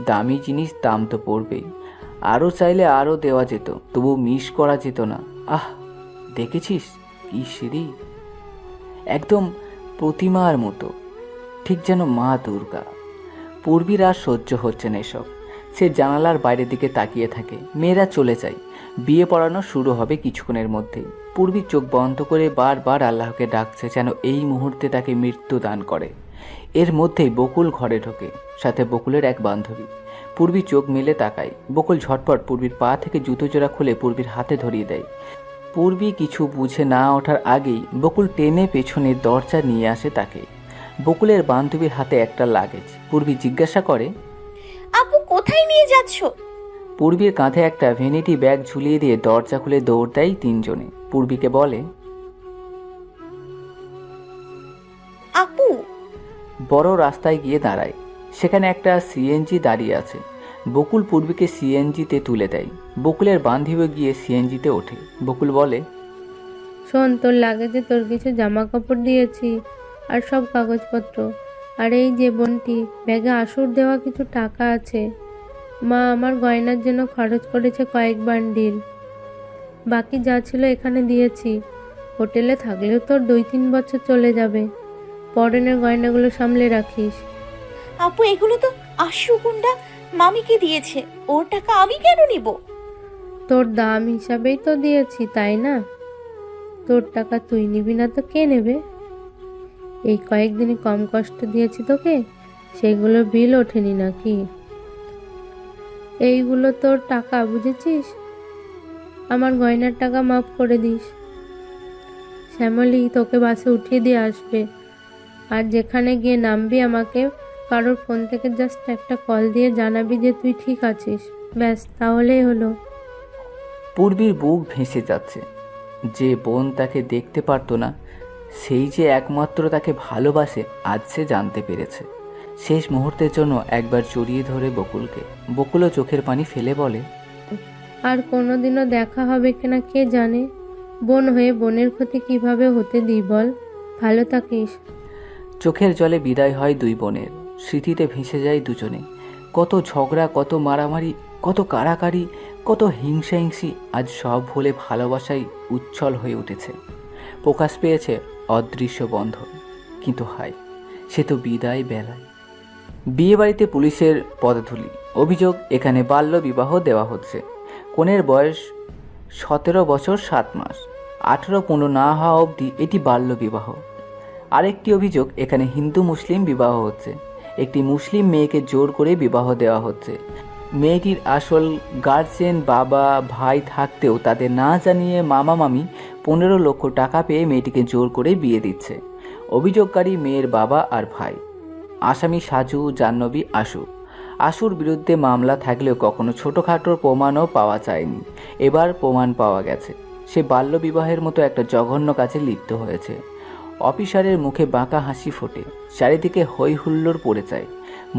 দামি জিনিস দাম তো পড়বেই। আরও চাইলে আরও দেওয়া যেত, তবু মিস করা যেত না। আহ, দেখেছিস কি সিঁড়ি, একদম প্রতিমার মতো, ঠিক যেন মা দুর্গা। পূর্বীর আর সহ্য হচ্ছে না এসব। সে জানালার বাইরের দিকে তাকিয়ে থাকে। মেয়েরা চলে যায়। বিয়ে পড়ানো শুরু হবে কিছুক্ষণের মধ্যেই। পূর্বী চোখ বন্ধ করে বারবার আল্লাহকে ডাকছে যেন এই মুহূর্তে তাকে মৃত্যু দান করে। এর মধ্যেই বকুল ঘরে ঢোকে, সাথে বকুলের এক বান্ধবী। পূর্বী চোখ মেলে তাকায়। বকুল ঝটপট পূর্বীর পা থেকে জুতো জোড়া খুলে পূর্বীর হাতে ধরিয়ে দেয়। পূর্বী কিছু বুঝে না ওঠার আগেই বকুল টেনে পেছনের দরজা নিয়ে আসে তাকে। বকুলের বান্ধবীর হাতে একটা লাগেজ। পূর্বী জিজ্ঞাসা করে, আপু কোথায় নিয়ে যাচ্ছ? পূর্বীর কাঁধে একটা ভ্যানিটি ব্যাগ ঝুলিয়ে দিয়ে দরজা খুলে দৌড় দেয় তিনজনে। পূর্বীকে বলে, আপু। বড় রাস্তায় গিয়ে দাঁড়ায়। সেখানে একটা সিএনজি দাঁড়িয়ে আছে। বকুল পূর্বীকে সিএনজিতে তুলে দেয়। বকুলের বান্ধবী গিয়ে সিএনজিতে ওঠে। বকুল বলে, শোন, তোর লাগেজে তোর কিছু জামা কাপড় দিয়েছি আর সব কাগজপত্র। আর এই যে বোনটি, ব্যাগে আসুর দেওয়া কিছু টাকা আছে। মা আমার গয়নার জন্য খরচ করেছে কয়েক বান্ডিল। বাকি যা ছিল এখানে দিয়েছি। হোটেলে থাকলেও তোর 2-3 বছর চলে যাবে। পরনের গয়নাগুলো সামলে রাখিস। আপু এগুলো তো আশু গুন্ডা মামিকে দিয়েছে, ওর টাকা আমি কেন নিব? তোর দাম হিসাবেই তো দিয়েছি, তাই না? তোর টাকা তুই নিবি না তো কে নেবে? এই কয়েকদিনে কম কষ্ট দিয়েছি তোকে, সেগুলোর বিল ওঠেনি নাকি? এইগুলো তোর টাকা, বুঝেছিস? আমার গয়নার টাকা মাফ করে দিস। শ্যামলী তোকে বাসে উঠিয়ে দিয়ে আসবে। আর যেখানে গিয়ে নামবি আমাকে কারোর ফোন থেকে জাস্ট একটা কল দিয়ে জানাবি যে তুই ঠিক আছিস। ব্যাস, তাহলেই হলো। পূর্বীর বুক ভেসে যাচ্ছে। যে বোন তাকে দেখতে পারতো না, সেই যে একমাত্র তাকে ভালোবাসে, আজ সে জানতে পেরেছে। শেষ মুহূর্তের জন্য একবার জড়িয়ে ধরে বকুলকে। বকুলও চোখের পানি ফেলে বলে, আর কোনোদিনও দেখা হবে কিনা কে জানে। বোন হয়ে বোনের ক্ষতি কিভাবে হতে দিই বল। ভালো থাকিস। চোখের জলে বিদায় হয় দুই বোনের। স্মৃতিতে ভেসে যায় দুজনে। কত ঝগড়া, কত মারামারি, কত কাড়াকাড়ি, কত হিংসাহিংসি, আজ সব ভুলে ভালোবাসাই উচ্ছল হয়ে উঠেছে। প্রকাশ পেয়েছে অদৃশ্য বন্ধন। কিন্তু হায়, সে তো বিদায় বেলায়। বিয়েবাড়িতে পুলিশের পদধূলি। অভিযোগ, এখানে বাল্য বিবাহ দেওয়া হচ্ছে। কনের বয়স 17 বছর 7 মাস। 18 পূর্ণ না হওয়া অবধি এটি বাল্য বিবাহ। আরেকটি অভিযোগ, এখানে হিন্দু মুসলিম বিবাহ হচ্ছে। একটি মুসলিম মেয়েকে জোর করে বিবাহ দেওয়া হচ্ছে। মেয়েটির আসল গার্জেন বাবা ভাই থাকতেও তাদের না জানিয়ে মামা মামি 15 লক্ষ টাকা পেয়ে মেয়েটিকে জোর করে বিয়ে দিচ্ছে। অভিযোগকারী মেয়ের বাবা আর ভাই। আসামি সাজু, জাহ্নবী, আশু। আশুর বিরুদ্ধে মামলা থাকলেও কখনো ছোটোখাটো প্রমাণও পাওয়া যায়নি। এবার প্রমাণ পাওয়া গেছে। সে বাল্যবিবাহের মতো একটা জঘন্য কাজে লিপ্ত হয়েছে। অফিসারের মুখে বাঁকা হাসি ফোটে। চারিদিকে হই হুল্লোড় পড়ে যায়।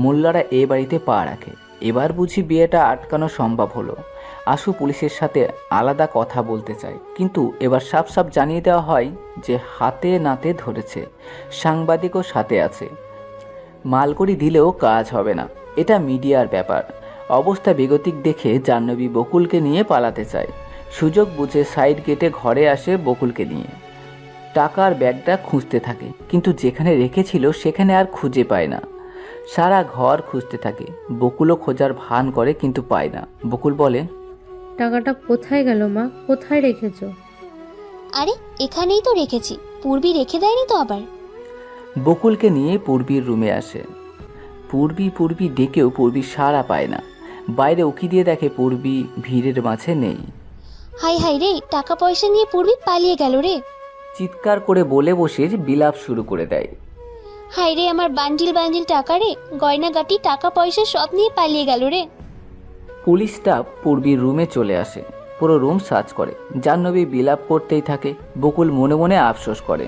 মোল্লারা এ বাড়িতে পা রাখে। এবার বুঝি বিয়েটা আটকানো সম্ভব হলো। আশু পুলিশের সাথে আলাদা কথা বলতে চায়, কিন্তু এবার সাফ সাফ জানিয়ে দেওয়া হয় যে হাতে নাতে ধরেছে, সাংবাদিকও সাথে আছে। মালকড়ি দিলেও কাজ হবে না, এটা মিডিয়ার ব্যাপার। অবস্থা বেগতিক দেখে জাহ্নবী বকুলকে নিয়ে পালাতে চায়। সুযোগ বুঝে সাইড গেটে ঘরে আসে বকুলকে নিয়ে। টাকার ব্যাগটা খুঁজতে থাকে, কিন্তু যেখানে রেখেছিল সেখানে আর খুঁজে পায় না। সারা ঘর খুঁজতে থাকে। বকুলও খোঁজার ভান করে, কিন্তু পায় না। বকুল বলে, টাকাটা কোথায় গেল মা? কোথায় রেখেছো? আরে এখানেই তো রেখেছি, পূর্বী রেখে দেয়নি তো আবার। বকুলকে নিয়ে পূর্বীর রুমে আসে। পূর্বী পূর্বী ডেকেও পূর্বী সাড়া পায় না। বাইরে উকি দিয়ে দেখে পূর্বী ভিড়ের মাঝে নেই। হাই হাই রে, টাকা পয়সা নিয়ে পূর্বী পালিয়ে গেল রে। চিৎকার করে বলে বসে বিলাপ শুরু করে দেয়। হাই রে, আমার বান্ডিল বান্ডিল টাকা রে, গয়নাগাটি টাকা পয়সা সব নিয়ে পালিয়ে গেল রে। পুলিশ স্টাফ পূর্বীর রুমে চলে আসে। পুরো রুম সার্চ করে। জাহ্নবী বিলাপ করতেই থাকে। বকুল মনে মনে আফসোস করে।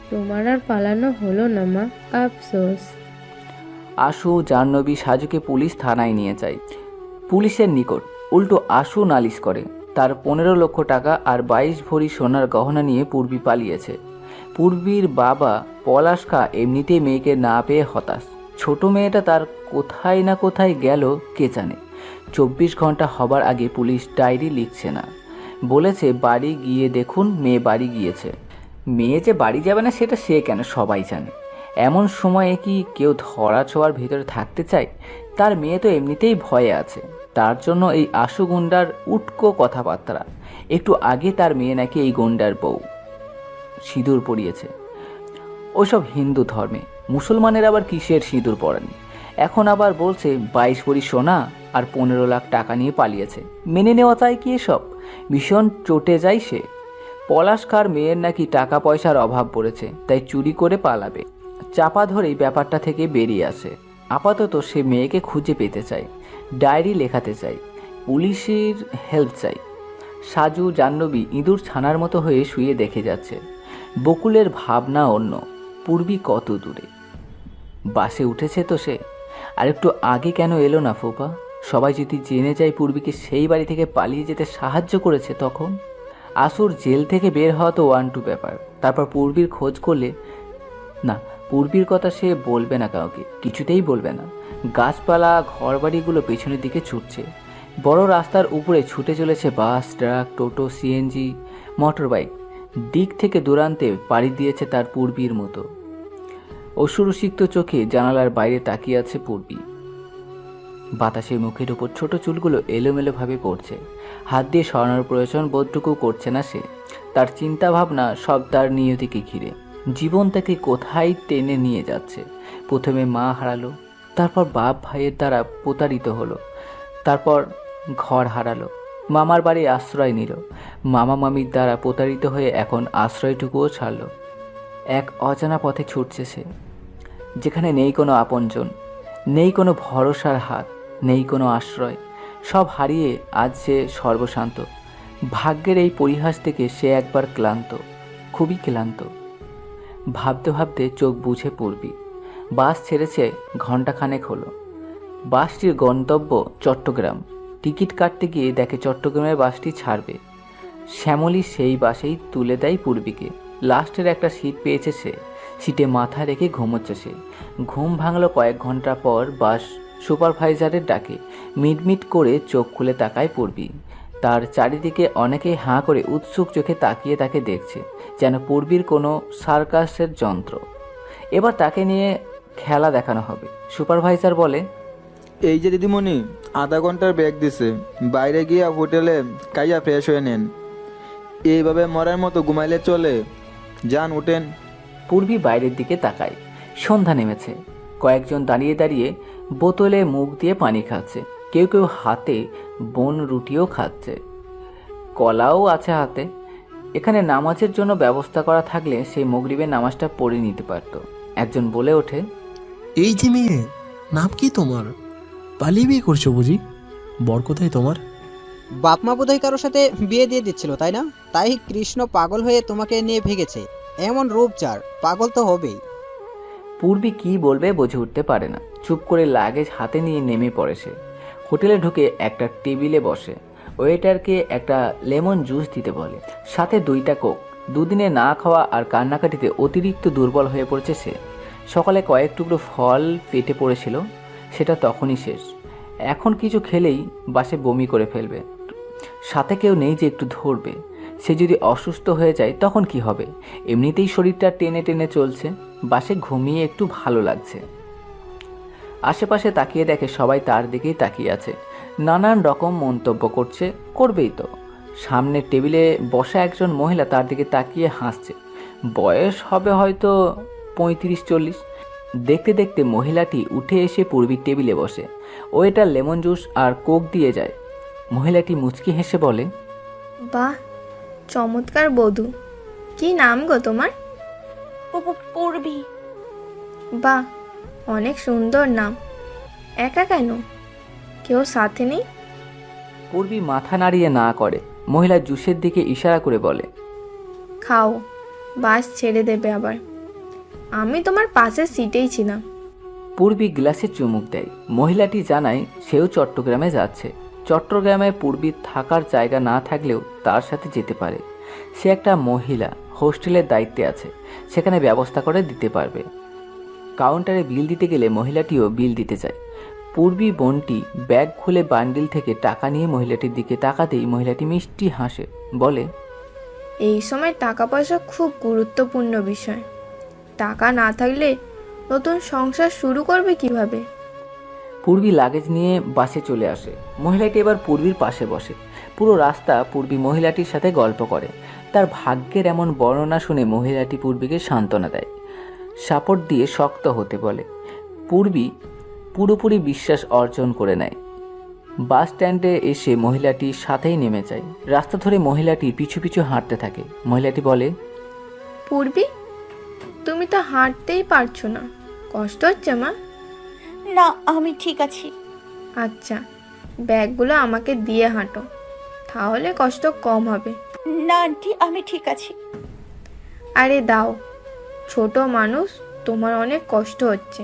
তোমার আর পালানো হলো না মা, আফসোস। আশু, জাহ্নবী, সাজুকে পুলিশ থানায় নিয়ে যায়। পুলিশের নিকট উল্টো আশু নালিশ করে তার 15 লক্ষ টাকা আর 22 ভরি সোনার গহনা নিয়ে পূর্বী পালিয়েছে। পূর্বীর বাবা পলাশকা এমনিতেই মেয়েকে না পেয়ে হতাশ। ছোট মেয়েটা তার কোথায় না কোথায় গেল কে জানে। 24 ঘন্টা হবার আগে পুলিশ ডায়েরি লিখছে না। বলেছে বাড়ি গিয়ে দেখুন মেয়ে বাড়ি গিয়েছে। মেয়ে যে বাড়ি যাবে না সেটা সে কেন, সবাই জানে। এমন সময়ে কি কেউ ধরা ছোঁয়ার ভিতরে থাকতে চায়? তার মেয়ে তো এমনিতেই ভয়ে আছে, তার জন্য এই আশু গুন্ডার উটকো কথাবার্তা। একটু আগে তার মেয়ে নাকি এই গুন্ডার বউ। সিঁদুর পরিয়েছে। ওইসব হিন্দু ধর্মে, মুসলমানের আবার কিসের সিঁদুর পরানি? এখন আবার বলছে 22 ভরি সোনা আর 15 লাখ টাকা নিয়ে পালিয়েছে। মেনে নেওয়া চাই কি এসব? ভীষণ চটে যায় সে। পলাশকার মেয়ের নাকি টাকা পয়সার অভাব পড়েছে, তাই চুরি করে পালাবে। চাপা ধরেই ব্যাপারটা থেকে বেরিয়ে আসে। আপাতত সে মেয়েকে খুঁজে পেতে চায়, ডায়েরি লেখাতে চায়, পুলিশের হেল্প চাই। সাজু, জাহ্নবী ইঁদুর ছানার মতো হয়ে শুয়ে দেখে যাচ্ছে। বকুলের ভাবনা অন্য। পূর্বী কত দূরে? বাসে উঠেছে তো সে। আর একটু আগে কেন এলো না ফোপা? সবাই যদি জেনে যায় পূর্বীকে সেই বাড়ি থেকে পালিয়ে যেতে সাহায্য করেছে তখন? আসুর জেল থেকে বের হওয়া তো 1-2 ব্যাপার। তারপর পূর্বীর খোঁজ করলে না, পূর্বীর কথা সে বলবে না কাউকে, কিছুতেই বলবে না। গাছপালা, ঘরবাড়িগুলো পেছনের দিকে ছুটছে। বড় রাস্তার উপরে ছুটে চলেছে বাস, ট্রাক, টোটো, সিএনজি, মোটর বাইক। দিক থেকে দূরান্তে পাড়ি দিয়েছে তার পূর্বীর মতো। অশ্রুসিক্ত চোখে জানালার বাইরে তাকিয়ে আছে পূর্বী। বাতাসে মুখের উপর ছোট চুলগুলো এলোমেলোভাবে পড়ছে। হাত দিয়ে সরানোর প্রয়োজন বোধটুকু করছে না সে। তার চিন্তা ভাবনা সব তার নিয়তিকে ঘিরে। জীবন তাকে কোথায় টেনে নিয়ে যাচ্ছে। প্রথমে মা হারালো, তারপর বাপ ভাইয়ের দ্বারা প্রতারিত হলো, তারপর ঘর হারালো, মামার বাড়ি আশ্রয় নিল, মামা মামির দ্বারা প্রতারিত হয়ে এখন আশ্রয়টুকুও ছাড়ল। এক অজানা পথে ছুটছে সে, যেখানে নেই কোনো আপনজন, নেই কোনো ভরসার হাত, নেই কোনো আশ্রয়। সব হারিয়ে আজ সে সর্বশান্ত। ভাগ্যের এই পরিহাস থেকে সে একবার ক্লান্ত, খুবই ক্লান্ত। ভাবতে ভাবতে চোখ বুঝে পূর্বী। বাস ছেড়েছে ঘণ্টাখানেক হলো। বাসটির গন্তব্য চট্টগ্রাম। টিকিট কাটতে গিয়ে দেখে চট্টগ্রামের বাসটি ছাড়বে। শ্যামলী সেই বাসেই তুলে দেয় পূর্বীকে। লাস্টের একটা সিট পেয়েছে সে। সিটে মাথা রেখে ঘুমোচ্ছে সে। ঘুম ভাঙল কয়েক ঘন্টা পর বাস সুপারভাইজারের ডাকে। মিটমিট করে চোখ খুলে তাকায় পূর্বী। তার চারিদিকে অনেকেই হাঁ করে উৎসুক চোখে তাকিয়ে তাকে দেখছে, যেন পূর্বীর কোনো সার্কাসের যন্ত্র। এবার তাকে নিয়ে খেলা দেখানো হবে। সুপারভাইজার বলে, এই যে দিদিমণি, আধা ঘন্টার ব্রেক দিছে, বাইরে গিয়ে হোটেলে কাইয়া ফ্রেশ হয়ে নেন। এইভাবে মরার মতো ঘুমাইলে চলে? যান, উঠেন। পূর্বী বাইরের দিকে তাকায়। সন্ধ্যা নেমেছে। কয়েকজন দাঁড়িয়ে দাঁড়িয়ে বোতলে মুখ দিয়ে পানি খাচ্ছে। কেউ কেউ হাতে বন রুটিও খাচ্ছে, কলাও আছে হাতে। এখানে নামাজের জন্য ব্যবস্থা করা থাকলে সেই মগরিবের নামাজটা পড়ে নিতে পারত। একজন বলে ওঠে, এই যে মেয়ে, নাম কি তোমার? পালিয়ে বিয়ে করছো বুঝি? বর কোথায় তোমার? বাপমা বোধহয় কারোর সাথে বিয়ে দিয়ে দিচ্ছিল, তাই না? তাই কৃষ্ণ পাগল হয়ে তোমাকে নিয়ে ভেগেছে। এমন রূপ যার, পাগল তো হবেই। পূর্বী কি বলবে বুঝে উঠতে পারে না। চুপ করে লাগেজ হাতে নিয়ে নেমে পড়ে সে। হোটেলে ঢুকে একটা টেবিলে বসে। ওয়েটারকে একটা লেমন জুস দিতে বলে, সাথে 2টা কোক। দুদিনে না খাওয়া আর কান্নাকাটিতে অতিরিক্ত দুর্বল হয়ে পড়েছে সে। সকালে কয়েক টুকরো ফল পেটে পড়েছিল, সেটা তখনই শেষ। এখন কিছু খেলেই বাসে বমি করে ফেলবে। সাথে কেউ নেই যে একটু ধরবে। সে যদি অসুস্থ হয়ে যায় তখন কি হবে? এমনিতেই শরীরটা টেনে টেনে চলছে। বাসে ঘুমিয়ে একটু ভালো লাগছে। আশেপাশে তাকিয়ে দেখে সবাই তার দিকেই তাকিয়ে আছে, নানান রকম মন্তব্য করছে। করবেই তো। সামনের টেবিলে বসা একজন মহিলা তার দিকে তাকিয়ে হাসছে। বয়স হবে হয়তো 35-40। দেখতে দেখতে মহিলাটি উঠে এসে পূর্বীর টেবিলে বসে। ওয়েটার লেমন জুস আর কোক দিয়ে যায়। মহিলাটি মুচকি হেসে বলে, বাহ, চমৎকার বধূ। কি নাম গো তোমার? পূর্বী। বাহ, অনেক সুন্দর নাম। একা কেন? কেউ সাথে নেই? পূর্বী মাথা নাড়িয়ে না করে। মহিলা জুসের দিকে ইশারা করে বলে, খাও, বাস ছেড়ে দেবে আবার। আমি তোমার পাশের সিটেই ছিলাম। পূর্বী গ্লাসে চুমুক দেয়। মহিলাটি জানায় সেও চট্টগ্রামে যাচ্ছে। চট্টগ্রামে পূর্বীর থাকার জায়গা না থাকলেও তার সাথে যেতে পারে। সে একটা মহিলা, হোস্টেলের দায়িত্বে আছে, সেখানে ব্যবস্থা করে দিতে পারবে। কাউন্টারে বিল দিতে গেলে মহিলাটিও বিল দিতে যায়। পূর্বী বোনটি ব্যাগ খুলে বান্ডিল থেকে টাকা নিয়ে মহিলাটির দিকে তাকাতেই মহিলাটি মিষ্টি হাসে, বলে, এই সময় টাকা পয়সা খুব গুরুত্বপূর্ণ বিষয়। টাকা না থাকলে নতুন সংসার শুরু করবে কিভাবে? পূর্বী লাগেজ নিয়ে বাসে চলে আসে। মহিলাটি এবার পূর্বীর পাশে বসে। পুরো রাস্তা পূর্বী মহিলাটির সাথে গল্প করে। তার ভাগ্যের এমন বর্ণনা শুনে মহিলাটি পূর্বীকে সান্ত্বনা দেয়, সাপোর্ট দিয়ে শক্ত হতে বলে। পূর্বী পুরোপুরি বিশ্বাস অর্জন করে নেয়। বাস স্ট্যান্ডে এসে মহিলাটির সাথেই নেমে যায়। রাস্তা ধরে মহিলাটি পিছু পিছু হাঁটতে থাকে। মহিলাটি বলে, পূর্বী, তুমি তো হাঁটতেই পারছো না, কষ্ট হচ্ছে মা? না, আমি ঠিক আছি। আচ্ছা, ব্যাগগুলো আমাকে দিয়ে হাঁটো, তাহলে কষ্ট কম হবে। না আন্টি, আমি ঠিক আছি। আরে দাও, ছোট মানুষ, তোমার অনেক কষ্ট হচ্ছে।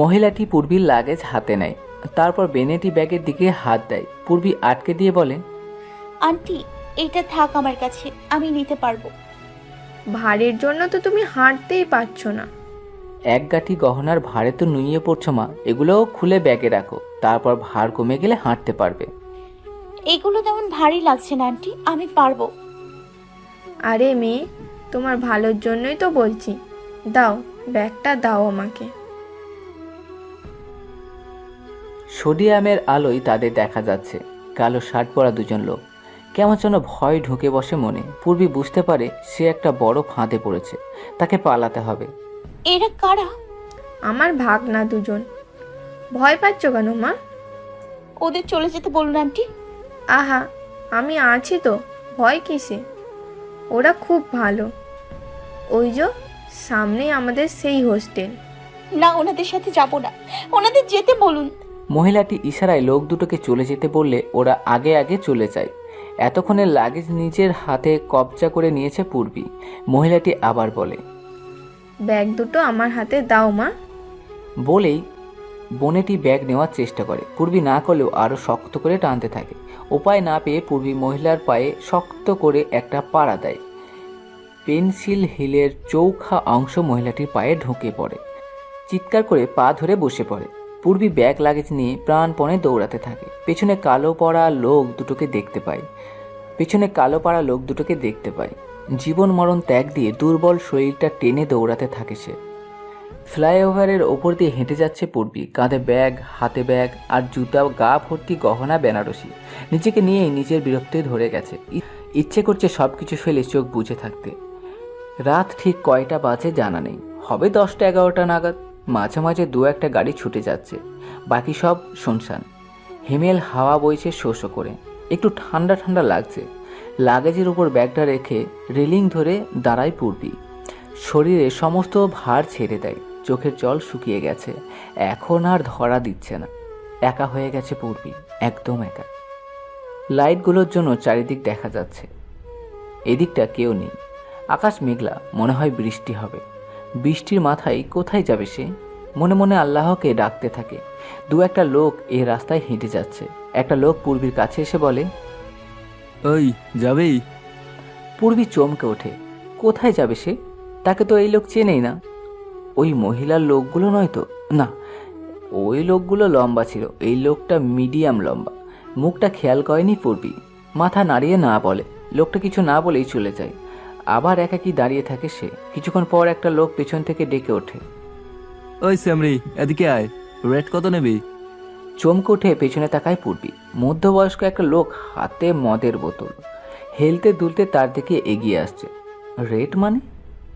মহিলাটি পূর্বীর লাগেজ হাতে নেয়, তারপর বেনেটি ব্যাগের দিকে হাত দেয়। পূর্বী আটকে দিয়ে বলে, আন্টি, এটা থাক আমার কাছে, আমি নিতে পারবো। ভারের জন্য তো তুমি হাঁটতেই পারছো না। এক গাঁঠি গহনার ভারে তো নুইয়ে পড়ছো মা, এগুলোও খুলে ব্যাগে রাখো, তারপর ভার কমে গেলে হাঁটতে পারবে। এগুলো তেমন ভারী লাগছে না আন্টি, আমি পারবো। আরে মেয়ে, তোমার ভালোর জন্যই তো বলছি, দাও, ব্যাগটা দাও আমাকে। সোডিয়ামের আলোয় তাদের দেখা যাচ্ছে। কালো শার্ট পরা দুজন লোক। কেমন যেন ভয় ঢুকে বসে মনে। পূর্বী বুঝতে পারে সে একটা বড় ফাঁদে পড়েছে, তাকে পালাতে হবে। এরা কারা? আমার ভাগনা দুজন। ভয় পাচ্ছ কেন মা? ওদের চলে যেতে বলুন আন্টি। আহা, আমি আছি তো, ভয় কিসে? ওরা খুব ভালো। ওই যে সামনে আমাদের সেই হোস্টেল। না, ওনাদের সাথে যাব না, ওনাদের যেতে বলুন। মহিলাটি ইশারায় লোক দুটোকে চলে যেতে বললে ওরা আগে আগে চলে যায়। এতক্ষণে লাগেজ নিজের হাতে কবজা করে নিয়েছে পূর্বী। মহিলাটি আবার বলে, ব্যাগ দুটো আমার হাতে দাও মা। বলেই বোনেটি ব্যাগ নেওয়ার চেষ্টা করে। পূর্বী না করলেও আরও শক্ত করে টানতে থাকে। উপায় না পেয়ে পূর্বী মহিলার পায়ে শক্ত করে একটা পাড়া দেয়। পেন্সিল হিলের চৌখা অংশ মহিলাটির পায়ে ঢুকে পড়ে। চিৎকার করে পা ধরে বসে পড়ে। পূর্বী ব্যাগ লাগেজ নিয়ে প্রাণপণে দৌড়াতে থাকে। পেছনে কালো পড়া লোক দুটোকে দেখতে পায়। জীবন মরণ ত্যাগ দিয়ে দুর্বল শরীরটা টেনে দৌড়াতে থাকে সে। ফ্লাইওভারের ওপর দিয়ে হেঁটে যাচ্ছে পূর্বী, কাঁধে ব্যাগ, হাতে ব্যাগ আর জুতা, গা ভর্তি গহনা বেনারসি। নিজেকে নিয়েই নিজের বিরক্তি ধরে গেছে। ইচ্ছে করছে সব কিছু ফেলে চোখ বুজে থাকতে। রাত ঠিক কয়টা বাজে জানা নেই, হবে 10টা-11টা নাগাদ। মাঝে মাঝে দু একটা গাড়ি ছুটে যাচ্ছে, বাকি সব শুনশান। হিমেল হাওয়া বইছে শো শো করে, একটু ঠান্ডা ঠান্ডা লাগছে। লাগেজের উপর ব্যাগটা রেখে রেলিং ধরে দাঁড়ায় পূর্বী। শরীরে সমস্ত ভার ছেড়ে দেয়, চোখের জল শুকিয়ে গেছে, এখন আর ধরা দিচ্ছে না। একা হয়ে গেছে পূর্বী, একদম একা। লাইটগুলোর জন্য চারিদিক দেখা যাচ্ছে, এদিকটা কেউ নেই। আকাশ মেঘলা, মনে হয় বৃষ্টি হবে। বৃষ্টির মাথায় কোথায় যাবে সে? মনে মনে আল্লাহকে ডাকতে থাকে। দু একটা লোক এই রাস্তায় হেঁটে যাচ্ছে। একটা লোক পূর্বীর কাছে এসে বলে, ওই যাবেই? পূর্বী চমকে ওঠে। কোথায় যাবে সে? তাকে তো এই লোক চেনেই না। ওই মহিলার লোকগুলো নয় তো? না, ওই লোকগুলো লম্বা ছিল, এই লোকটা মিডিয়াম লম্বা। মুখটা খেয়াল করেনি পূর্বী। মাথা নাড়িয়ে না বলে, লোকটা কিছু না বলেই চলে যায়। আবার একাকি দাঁড়িয়ে থাকে সে। কিছুক্ষণ পর একটা লোক পেছন থেকে ডেকে ওঠে, ওই স্যামরি, এদিকে আয়, রেট কত নেবি? চমকে উঠে পেছনে তাকায় পূর্বী। মধ্যবয়স্ক একটা লোক, হাতে মদের বোতল, হেলতে দুলতে তার দিকে এগিয়ে আসছে। রেট মানে?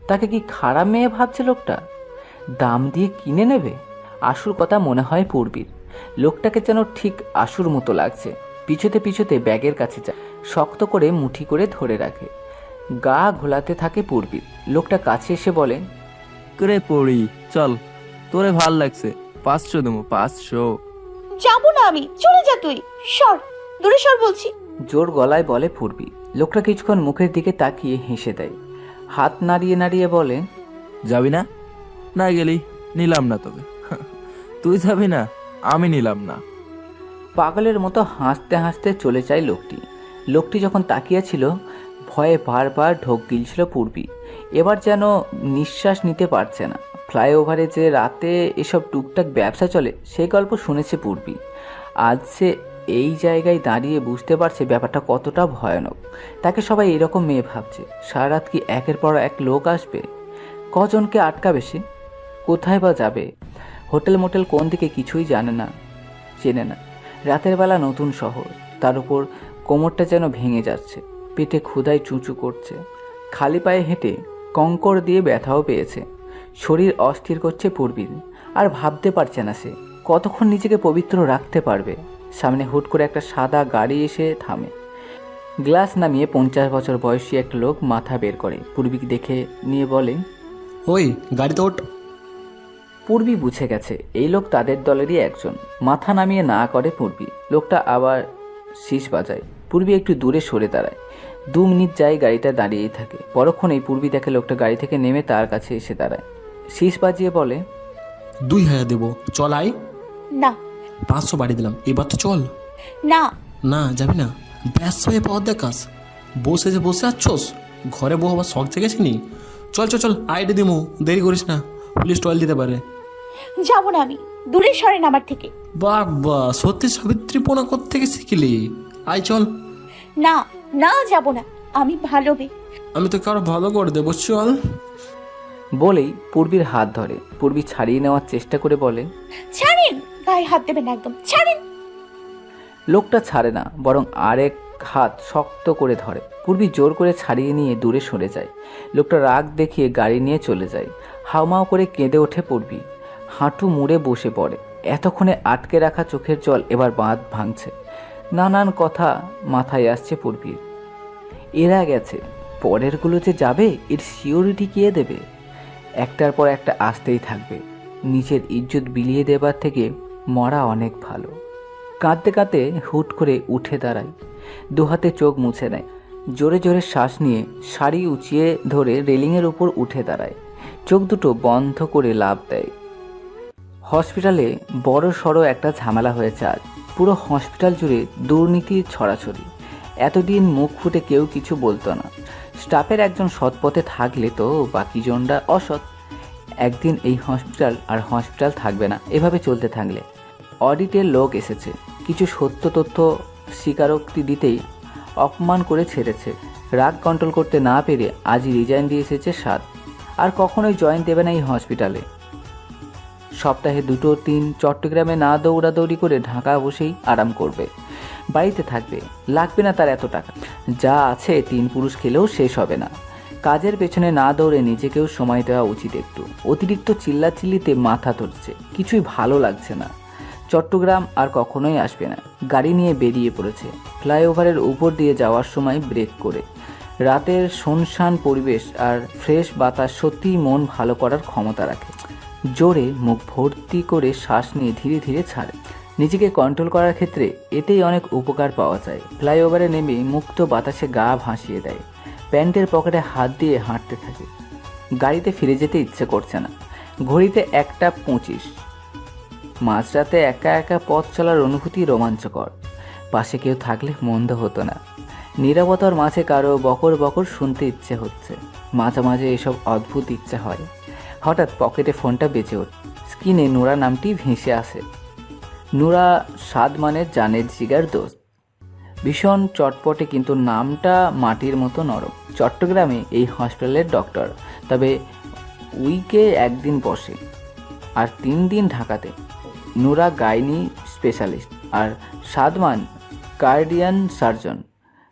তাকে কি খারাপ মেয়ে ভাবছে লোকটা? দাম দিয়ে কিনে নেবে? আশুর কথা মনে হয় পূর্বীর। লোকটাকে যেন ঠিক আশুর মতো লাগছে। পিছুতে পিছুতে ব্যাগের কাছে যায়, শক্ত করে মুঠি করে ধরে রাখে। গা ঘোলাতে থাকে পূর্বীর। লোকটা কাছে এসে বলে, করে পড়ি, চল, তোরে ভাল লাগছে, 500 দেবো, 500। যাবো না আমি, চলে যা তুই, সর, দূরে সর বলছি। জোর গলায় বলে পূর্বী। লোকটা কিছুক্ষণ মুখের দিকে তাকিয়ে হেসে দেয়, হাত নাড়িয়ে নাড়িয়ে বলে, যাবি না? না গেলি নিলাম না তোকে। তুই যাবি না, আমি নিলাম না। পাগলের মতো হাসতে হাসতে চলে যায় লোকটি। লোকটি যখন তাকিয়েছিল, ভয়ে বারবার ঢোক গিলছিল পূর্বী। এবার যেন নিঃশ্বাস নিতে পারছে না। ফ্লাইওভারে যে রাতে এসব টুকটাক ব্যবসা চলে, সেই গল্প শুনেছে পূর্বী। আজ সে এই জায়গায় দাঁড়িয়ে বুঝতে পারছে ব্যাপারটা কতটা ভয়ানক। তাকে সবাই এরকম মেয়ে ভাবছে। সারা রাত কি একের পর এক লোক আসবে? কজনকে আটকাবে সে? কোথায় বা যাবে? হোটেল মোটেল কোন দিকে কিছুই জানে না, চেনে না। রাতের বেলা নতুন শহর, তার উপর কোমরটা যেন ভেঙে যাচ্ছে, পেটে ক্ষুধায় চুঁচু করছে। খালি পায়ে হেঁটে কঙ্কর দিয়ে ব্যথাও পেয়েছে। শরীর অস্থির করছে পূর্বীর। আর ভাবতে পারছে না সে কতক্ষণ নিজেকে পবিত্র রাখতে পারবে। সামনে হুট করে একটা সাদা গাড়ি এসে থামে। গ্লাস নামিয়ে 50 বছর বয়সী এক লোক মাথা বের করে পূর্বীকে দেখে নিয়ে বলে, ওই গাড়িতে ওঠ। পূর্বী বুঝে গেছে এই লোক তাদের দলেরই একজন। মাথা নামিয়ে না করে পূর্বী। লোকটা আবার শীষ বাজায়। পূর্বী একটু দূরে সরে দাঁড়ায়। 2 মিনিট যায় গাড়িটা দাঁড়িয়েই থাকে। পরক্ষণেই পূর্বী দেখে লোকটা গাড়ি থেকে নেমে তার কাছে এসে দাঁড়ায়। শীষ বাজিয়ে বলে, 2000 দেবো, চল আয়। না। 500 বাড়ি দিলাম, এবার তো চল। না। না যাবি না? ব্যস্ত হয়ে পাওয়ার দেখাস, বসে যে বসে আছোস, ঘরে বউ আবার শখ জেগেছে নি? চল চল চল, আইডি দিমু, দেরি করিস না, পুলিশ টয়েল দিতে পারে। যাবো না আমি, দূরে সরেন আমার থেকে। বাবা, সত্যি সাবিত্রীপনা কোত্থেকে শিখলি? আয় চল। না না, যাবো না, আমি ভালো মেয়ে। আমি তো কারো ভালো করে দেবো, চল। বলেই পূর্বীর হাত ধরে। পূর্বী ছাড়িয়ে নেওয়ার চেষ্টা করে বলে, ছাড়েন, গায়ে হাত দেবেন একদম, ছাড়েন। লোকটা ছাড়ে না, বরং আরেক হাত শক্ত করে ধরে। পূর্বী জোর করে ছাড়িয়ে নিয়ে দূরে সরে যায়। লোকটা রাগ দেখিয়ে গাড়ি নিয়ে চলে যায়। হাউমাউ করে কেঁদে ওঠে পূর্বী। হাঁটু মুড়ে বসে পড়ে। এতক্ষণে আটকে রাখা চোখের জল এবার বাঁধ ভাঙছে। নানান কথা মাথায় আসছে পূর্বীর। এরা গেছে, পরেরগুলো যে যাবে, এর সিওরিটি কে দেবে? একটার পর একটা আসতেই থাকবে। নিজের ইজ্জত বিলিয়ে দেবার থেকে মরা অনেক ভালো। কাঁদতে কাঁদতে হুট করে উঠে দাঁড়ায়। 2 হাতে চোখ মুছে নেয়। জোরে জোরে শ্বাস নিয়ে শাড়ি উঁচিয়ে ধরে রেলিংয়ের উপর উঠে দাঁড়ায়। চোখ দুটো বন্ধ করে লাফ দেয়। হসপিটালে বড় সড়ো একটা ঝামেলা হয়েছে আজ। পুরো হসপিটাল জুড়ে দুর্নীতির ছড়াছড়ি। এতদিন মুখ ফুটে কেউ কিছু বলতো না। স্টাফের একজন সৎ পথে থাকলে তো বাকি জনরা অসৎ। একদিন এই হসপিটাল আর হসপিটাল থাকবে না এভাবে চলতে থাকলে। অডিটের লোক এসেছে, কিছু সত্য তথ্য স্বীকারোক্তি দিতেই অপমান করে ছেড়েছে। রাগ কন্ট্রোল করতে না পেরে আজই রিজাইন দিয়ে এসেছে 7। আর কখনোই জয়েন দেবে না এই হসপিটালে। সপ্তাহে 2-3 চট্টগ্রামে না দৌড়াদৌড়ি করে ঢাকা বসেই আরাম করবে, বাড়িতে থাকবে, লাগবে না তার এত টাকা। যা আছে 3 পুরুষ খেলেও শেষ হবে না। কাজের পেছনে না দৌড়ে নিজেকেও সময় দেওয়া উচিত একটু। অতিরিক্ত চিল্লাচিল্লিতে মাথা ধরছে, কিছুই ভালো লাগছে না। চট্টগ্রাম আর কখনোই আসবে না। গাড়ি নিয়ে বেরিয়ে পড়েছে। ফ্লাইওভারের উপর দিয়ে যাওয়ার সময় ব্রেক করে। রাতের শুনশান পরিবেশ আর ফ্রেশ বাতাস সত্যিই মন ভালো করার ক্ষমতা রাখে। জোরে মুখ ভর্তি করে শ্বাস নিয়ে ধীরে ধীরে ছাড়ে। নিজেকে কন্ট্রোল করার ক্ষেত্রে এতেই অনেক উপকার পাওয়া যায়। ফ্লাইওভারে নেমে মুক্ত বাতাসে গা ভাসিয়ে দেয়। প্যান্টের পকেটে হাত দিয়ে হাঁটতে থাকে। গাড়িতে ফিরে যেতে ইচ্ছে করছে না। ঘড়িতে 1:25। মাঝরাতে একা একা পথ চলার অনুভূতি রোমাঞ্চকর। পাশে কেউ থাকলে মন্দ হতো না। নীরবতার মাঝে কারো বকর বকর শুনতে ইচ্ছে হচ্ছে। মাঝে মাঝে এসব অদ্ভুত ইচ্ছে হয়। হঠাৎ পকেটে ফোনটা বেজে ওঠে। স্ক্রিনে নুরা নামটি ভেসে আসে। নুরা সাদমানের জানের জিগার দোস্ত। ভীষণ চটপটে, কিন্তু নামটা মাটির মতো নরম। চট্টগ্রামে এই হসপিটালের ডক্টর, তবে উইকে 1 দিন বসে আর 3 দিন ঢাকাতে। নুরা গাইনি স্পেশালিস্ট আর সাদমান কার্ডিয়ান সার্জন।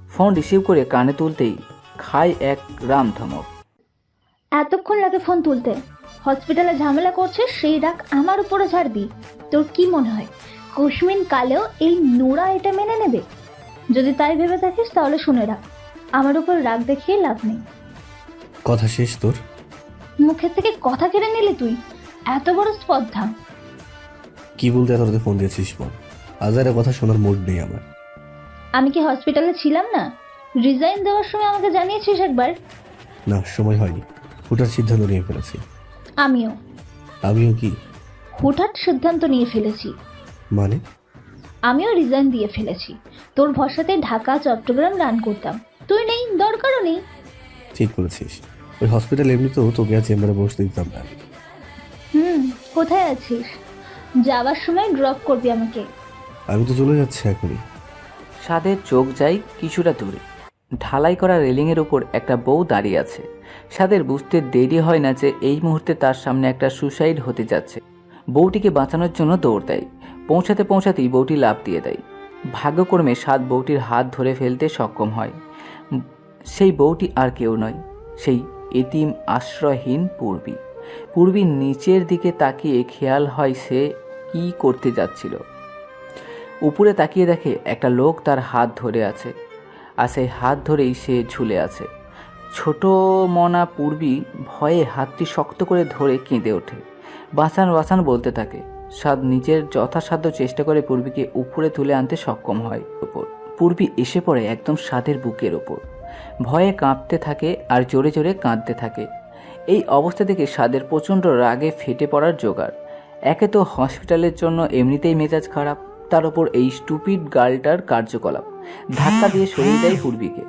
ফোন রিসিভ করে কানে তুলতেই খায় এক রাম ধমক। এতক্ষণ লাগে ফোন তুলতে? হসপিটালে ঝামেলা করছে সেই রাগ আমার উপরে ঝাড়বি? তোর কি মনে হয় কুসমিন কালেও এই নোরা এটা মেনে নেবে? যদি তাই ভেবে থাকিস তাহলে শুনে রাখ, আমার উপর রাগ দেখিয়ে লাভ নেই। কথা শেষ তোর? মুখের থেকে কথা কেড়ে নিলি তুই? এত বড় স্পর্ধা! কি বলতে এত রাতে ফোন দিয়েছিস বল? আজারের কথা শোনার মুড নেই আমার। আমি কি হসপিটালে ছিলাম না? রিজাইন দেওয়ার সময় আমাকে জানিয়েছিস একবার? না, সময় হয়নি। হুটার সিদ্ধান্ত নিয়ে ফেলেছি। আমিও কি? হুটহাট সিদ্ধান্ত নিয়ে ফেলেছি মানে? আমিও রিজাইন দিয়ে ফেলেছি। তোর ভরসাতে ঢাকা চট্টগ্রাম রান করতাম, তুই নেই, দরকারও নেই। ঠিক করেছিস। ওই হসপিটাল এমনিতেও তোকে আর চেম্বারে বসতে দিতাম না। কোথায় আছিস? যাওয়ার সময় ড্রপ করবি আমাকে। আমি তো চলে যাচ্ছি এখনই। সাদের চোখ যায় কিছুটা দূরে। ঢালাই করা রেলিংয়ের উপর একটা বউ দাঁড়িয়ে আছে। সাদের বুঝতে দেরি হয় না যে এই মুহূর্তে তার সামনে একটা সুসাইড হতে যাচ্ছে। বউটিকে বাঁচানোর জন্য দৌড় দেয়। পৌঁছাতে পৌঁছাতেই বউটি লাফ দিয়ে দেয়। ভাগ্যক্রমে সাদ বউটির হাত ধরে ফেলতে সক্ষম হয়। সেই বউটি আর কেউ নয়, সেই এতিম আশ্রয়হীন পূর্বী। পূর্বীর নিচের দিকে তাকিয়ে খেয়াল হয় সে কি করতে যাচ্ছিল। উপরে তাকিয়ে দেখে একটা লোক তার হাত ধরে আছে, আর সেই হাত ধরেই সে ঝুলে আছে। ছোট মনা পূর্বী ভয়ে হাতটি শক্ত করে ধরে কেঁদে ওঠে। বাঁচান বাঁচান বলতে থাকে। সাদ নিজের যথাসাধ্য চেষ্টা করে পূর্বীকে উপরে তুলে আনতে সক্ষম হয়। পূর্বী এসে পড়ে একদম সাদের বুকের ওপর। ভয়ে কাঁপতে থাকে আর জোরে জোরে কাঁদতে থাকে। এই অবস্থা থেকে সাদের প্রচণ্ড রাগে ফেটে পড়ার জোগাড়। একে তো হসপিটালের জন্য এমনিতেই মেজাজ খারাপ, তার ওপর এই স্টুপিড গার্লটার কার্যকলাপ। ধাক্কা দিয়ে সরিয়ে দেয় পূর্বীকে।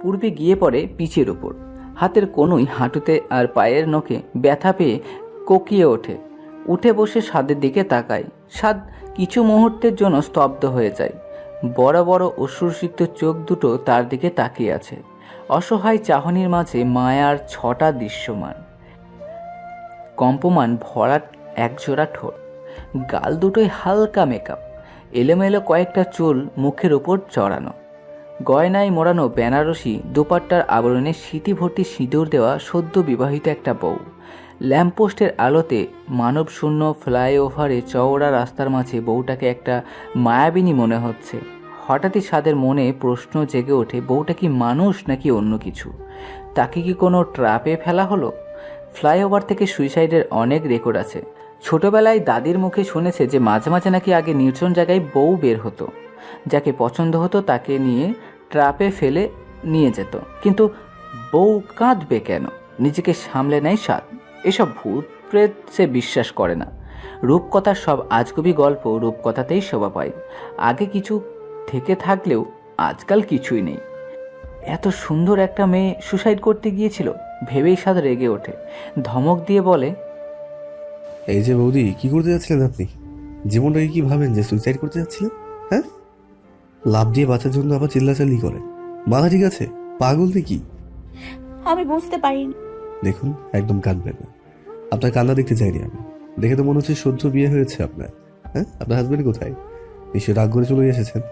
পূর্বী গিয়ে পড়ে পিচের ওপর। হাতের কোনোই হাঁটুতে আর পায়ের নখে ব্যথা পেয়ে কোকিয়ে ওঠে। উঠে বসে সাদের দিকে তাকায়। সাদ কিছু মুহূর্তের জন্য স্তব্ধ হয়ে যায়। বড় বড় অশ্রুসিক্ত চোখ দুটো তার দিকে তাকিয়ে আছে। অসহায় চাহনির মাঝে মায়ার 6টা দৃশ্যমান। কম্পমান ভরাট একজোড়া ঠোঁট, গাল দুটোই হালকা মেকআপ, এলোমেলো কয়েকটা চুল মুখের ওপর চড়ানো, গয়নায় মোড়ানো বেনারসি দোপাট্টার আবরণে স্মৃতি ভর্তি সিঁদুর দেওয়া সদ্য বিবাহিত একটা বউ। ল্যাম্পপোস্টের আলোতে মানবশূন্য ফ্লাইওভারে চওড়া রাস্তার মাঝে বউটাকে একটা মায়াবিনী মনে হচ্ছে। হঠাৎই সাদের মনে প্রশ্ন জেগে ওঠে, বউটা কি মানুষ নাকি অন্য কিছু? তাকে কি কোনো ট্র্যাপে ফেলা হলো? ফ্লাইওভার থেকে সুইসাইডের অনেক রেকর্ড আছে। ছোটবেলায় দাদির মুখে শুনেছে যে মাঝে মাঝে নাকি আগে নির্জন জায়গায় বউ বের হতো, যাকে পছন্দ হতো তাকে নিয়ে ট্র্যাপে ফেলে নিয়ে যেত। কিন্তু বউ কাঁদবে কেন? নিজেকে সামলে নেয় সাদ। এসব ভূত প্রেত সে বিশ্বাস করে না। রূপকথার সব আজগুবি গল্প রূপকথাতেই শোভা পায়। আগে কিছু থেকে থাকলেও আজকাল কিছুই নেই। এত সুন্দর একটা মেয়ে সুসাইড করতে গিয়েছিল ভেবেই সাদ রেগে ওঠে। ধমক দিয়ে বলে, এই যে বৌদি, কি করতে যাচ্ছিলেন আপনি? জীবনটাকে কি ভাবেন যে সুইসাইড করতে যাচ্ছিলেন? হ্যাঁ, লাভ দিয়ে বাঁচার জন্য আবার চিল্লাচাল্লি করে। মাথা ঠিক আছে? পাগল নাকি? আমি বুঝতে পারিনি। দেখুন, একদম কাঁদবেন না। আপনার কান্না দেখতে চাইনি আমি। দেখে তো মনে হচ্ছে সদ্য বিয়ে হয়েছে আপনার। হ্যাঁ, আপনার হাজবেন্ড কোথায়? নিশ্চয়ই রাগ করে চলে এসেছেন।